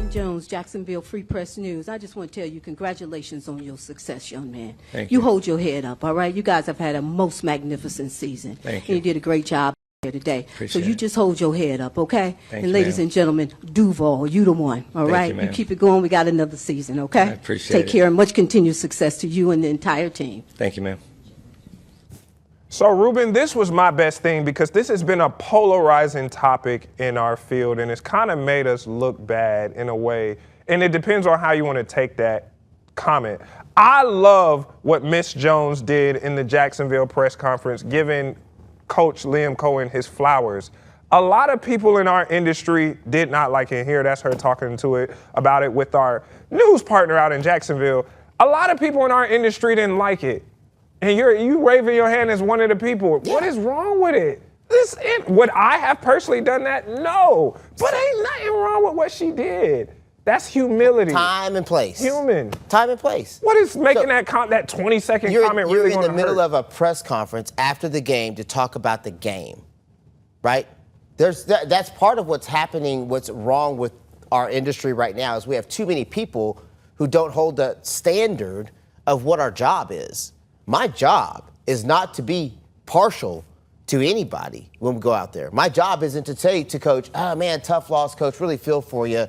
Jones, Jacksonville Free Press News. I just want to tell you congratulations on your success, young man. Thank you. You hold your head up, all right? You guys have had a most magnificent season. Thank you. And you did a great job. today. So Appreciate you it. just hold your head up, okay? Thank And you, ladies ma'am. and gentlemen, Duval, you the one, all Thank right? you, ma'am. keep it going. We got another season, okay? I appreciate Take it. care and much continued success to you and the entire team. Thank you, ma'am. So, Ruben, this was my best thing because this has been a polarizing topic in our field, and it's kind of made us look bad in a way. And it depends on how you want to take that comment. I love what Miss Jones did in the Jacksonville press conference, giving Coach Liam Cohen his flowers. A lot of people in our industry did not like it. Here, that's her talking about it with our news partner out in Jacksonville. A lot of people in our industry didn't like it. And you waving your hand as one of the people. Yeah. What is wrong with it? Would I have personally done that? No. But ain't nothing wrong with what she did. That's humility. Time and place. Human. Time and place. What is making that 20-second comment really going to hurt? You're in the middle of a press conference after the game to talk about the game, right? That's part of what's happening, what's wrong with our industry right now is we have too many people who don't hold the standard of what our job is. My job is not to be partial to anybody when we go out there. My job isn't to say to coach, oh man, tough loss, coach, really feel for you.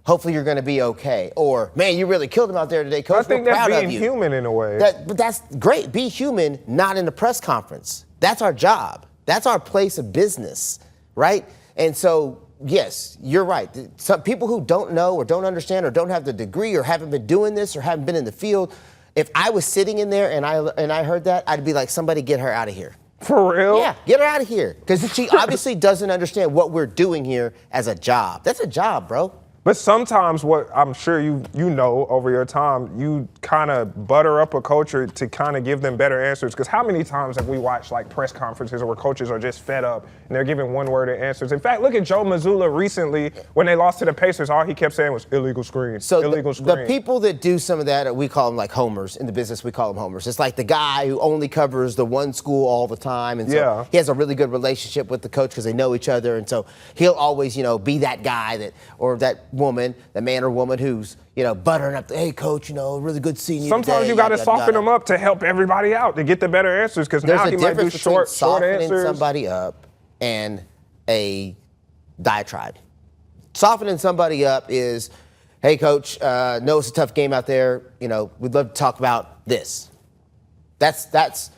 Hopefully you're going to be okay. Or, man, you really killed him out there today, coach. I think We're that's proud of being you. human in a way. But that's great. Be human, not in the press conference. That's our job. That's our place of business, right? And so, yes, you're right. Some people who don't know or don't understand or don't have the degree or haven't been doing this or haven't been in the field, if I was sitting in there and I heard that, I'd be like, somebody get her out of here. For real? Yeah, get her out of here. Because she obviously doesn't understand what we're doing here as a job. That's a job, bro. But sometimes what I'm sure you know over your time, you kind of butter up a culture to kind of give them better answers. Because how many times have we watched like press conferences where coaches are just fed up and they're giving one-word answers? In fact, look at Joe Mazzulla recently when they lost to the Pacers. All he kept saying was illegal screen, So illegal screen. the people that do some of that, we call them like homers. In the business, we call them homers. It's like the guy who only covers the one school all the time. And so he has a really good relationship with the coach because they know each other. And so he'll always, be that guy that, or that woman, that man or woman who's, buttering up, hey, coach, really good seeing you Sometimes today. you got to soften them up to help everybody out, to get the better answers, because now he might do short softening answers. somebody up and a diatribe. Softening somebody up is, hey, coach, know it's a tough game out there. We'd love to talk about this. That's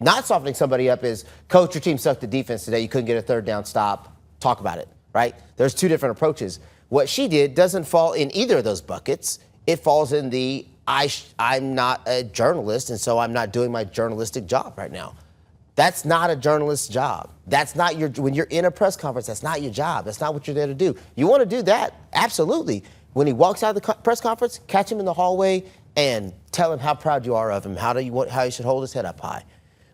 not softening somebody up is, coach, your team sucked at defense today. You couldn't get a third down stop. Talk about it, right? There's two different approaches. What she did doesn't fall in either of those buckets. It falls in the I'm not a journalist, and so I'm not doing my journalistic job right now. That's not a journalist's job. That's not when you're in a press conference, that's not your job. That's not what you're there to do. You want to do that? Absolutely. When he walks out of the press conference, catch him in the hallway and tell him how proud you are of him, how you should hold his head up high.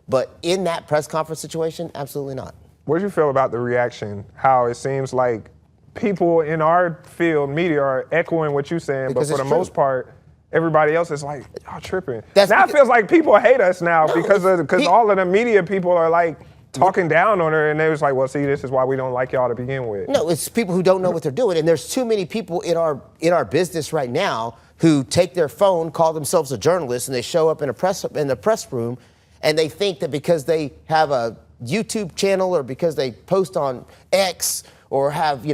But in that press conference situation, absolutely not. What do you feel about the reaction? How it seems like people in our field, media, are echoing what you're saying, Because but for the most part, everybody else is like, y'all tripping. Now it feels like people hate us now because all of the media people are like talking down on her, and they was like, well, see, this is why we don't like y'all to begin with. No, it's people who don't know what they're doing, and there's too many people in our business right now who take their phone, call themselves a journalist, and they show up in the press room, and they think that because they have a YouTube channel or because they post on X or have,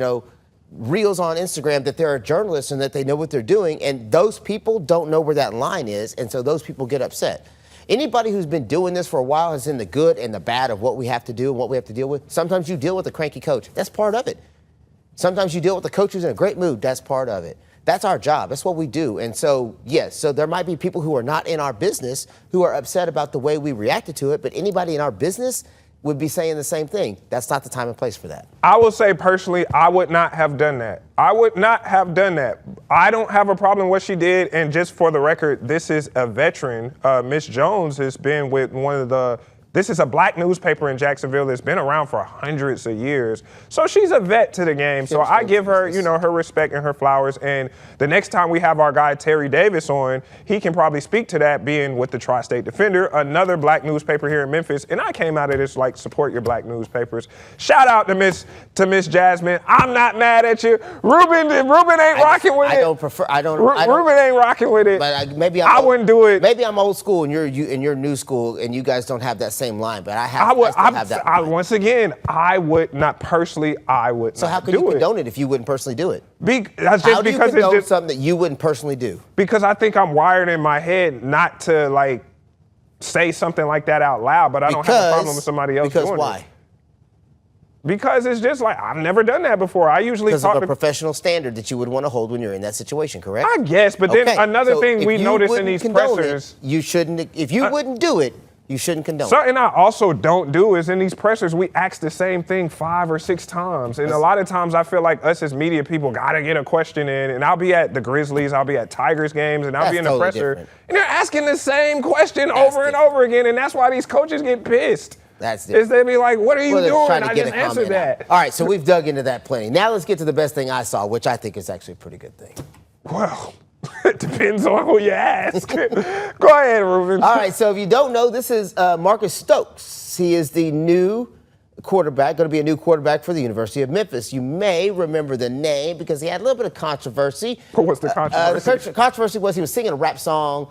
reels on Instagram that they're a journalist and that they know what they're doing. And those people don't know where that line is. And so those people get upset. Anybody who's been doing this for a while has seen the good and the bad of what we have to do and what we have to deal with. Sometimes you deal with a cranky coach. That's part of it. Sometimes you deal with the coach who's in a great mood. That's part of it. That's our job. That's what we do. And so, yes, so there might be people who are not in our business who are upset about the way we reacted to it. But anybody in our business would be saying the same thing. That's not the time and place for that. I will say personally, I would not have done that. I would not have done that. I don't have a problem with what she did. And just for the record, this is a veteran. Miss Jones has been with this is a black newspaper in Jacksonville that's been around for hundreds of years. So she's a vet to the game. So I give her, her respect and her flowers. And the next time we have our guy Terry Davis on, he can probably speak to that, being with the Tri-State Defender, another black newspaper here in Memphis. And I came out of this like, support your black newspapers. Shout out to Miss Jasmine. I'm not mad at you. Ruben ain't rocking with it. Ruben ain't rocking with it. But maybe I wouldn't do it. Maybe I'm old school and you're new school, and you guys don't have that same line, but I would. still have that. Once again, I would not personally. I would. So not how can do you it. condone it if you wouldn't personally do it? That's How just do you because condone it's just something that you wouldn't personally do? Because I think I'm wired in my head not to like say something like that out loud, but I don't have a problem with somebody else doing it. Because why? Because it's just like, I've never done that before. I usually Because talk of a to professional standard that you would want to hold when you're in that situation, correct? I guess, but then another So thing if we you notice in wouldn't these condone pressers. you shouldn't. If you wouldn't do it, you shouldn't condone it. Something I also don't do is in these pressers, we ask the same thing 5 or 6 times. And a lot of times I feel like us as media people got to get a question in. And I'll be at the Grizzlies, I'll be at Tigers games, and I'll be in the totally presser. different. And they're asking the same question over and over again. And that's why these coaches get pissed. That's different. Is they be like, what are you They're doing? trying to I get just a answered comment out. that. All right, so we've dug into that plenty. Now let's get to the best thing I saw, which I think is actually a pretty good thing. Well, it depends on who you ask. Go ahead, Ruben. All right, so if you don't know, this is Marcus Stokes. He is the new quarterback, going to be a new quarterback for the University of Memphis. You may remember the name because he had a little bit of controversy. What was the controversy? The controversy was he was singing a rap song,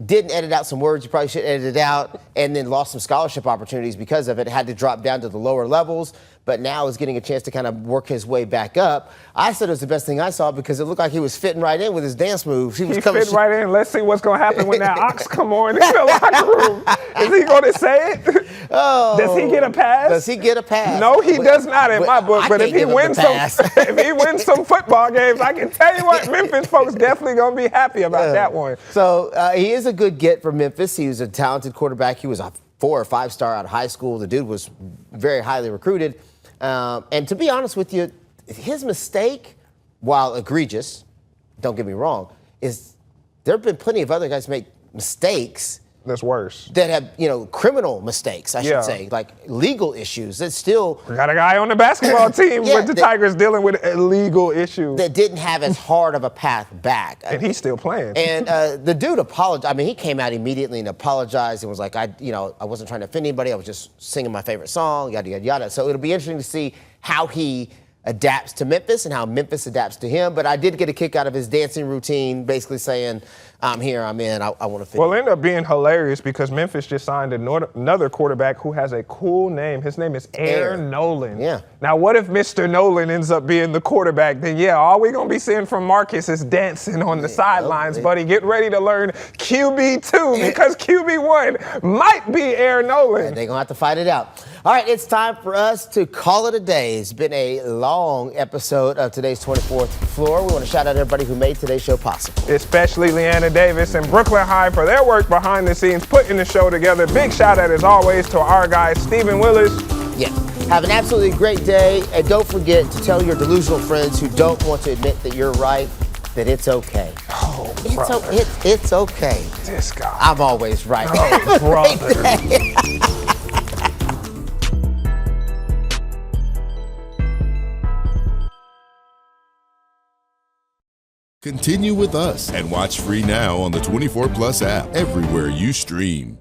didn't edit out some words you probably should edit it out, and then lost some scholarship opportunities because of it. Had to drop down to the lower levels, but now is getting a chance to kind of work his way back up. I said it was the best thing I saw because it looked like he was fitting right in with his dance moves. He fit right in. Let's see what's going to happen when that ox come on in the locker room. Is he going to say it? Oh, does he get a pass? Does he get a pass? No, he does not in my book. But if he wins some football games, I can tell you what, Memphis folks definitely going to be happy about that one. So he is a good get for Memphis. He was a talented quarterback. He was a 4 or 5 star out of high school. The dude was very highly recruited. And to be honest with you, his mistake, while egregious, don't get me wrong, is there have been plenty of other guys make mistakes that's worse. that have, criminal mistakes, I should say, like legal issues. That's still. We got a guy on the basketball team with the Tigers dealing with illegal issues. That didn't have as hard of a path back. And he's still playing. And the dude apologized. I mean, he came out immediately and apologized and was like, I wasn't trying to offend anybody. I was just singing my favorite song, yada, yada, yada. So it'll be interesting to see how he adapts to Memphis and how Memphis adapts to him. But I did get a kick out of his dancing routine, basically saying, I'm here, I'm in, I want to fit. Well, it ended up being hilarious because Memphis just signed another quarterback who has a cool name. His name is Air Nolan. Yeah. Now, what if Mr. Nolan ends up being the quarterback? Then, all we're going to be seeing from Marcus is dancing on the sidelines, buddy. Get ready to learn QB2 because QB1 might be Air Nolan. And they're going to have to fight it out. All right, it's time for us to call it a day. It's been a long episode of today's 24th Floor. We want to shout out everybody who made today's show possible. Especially Leanna Davis and Brooklyn High for their work behind the scenes, putting the show together. Big shout out, as always, to our guy, Steven Willis. Yeah. Have an absolutely great day. And don't forget to tell your delusional friends who don't want to admit that you're right that it's okay. Oh, It's okay. This guy. I'm always right. Oh, brother. Continue with us and watch free now on the 24 Plus app everywhere you stream.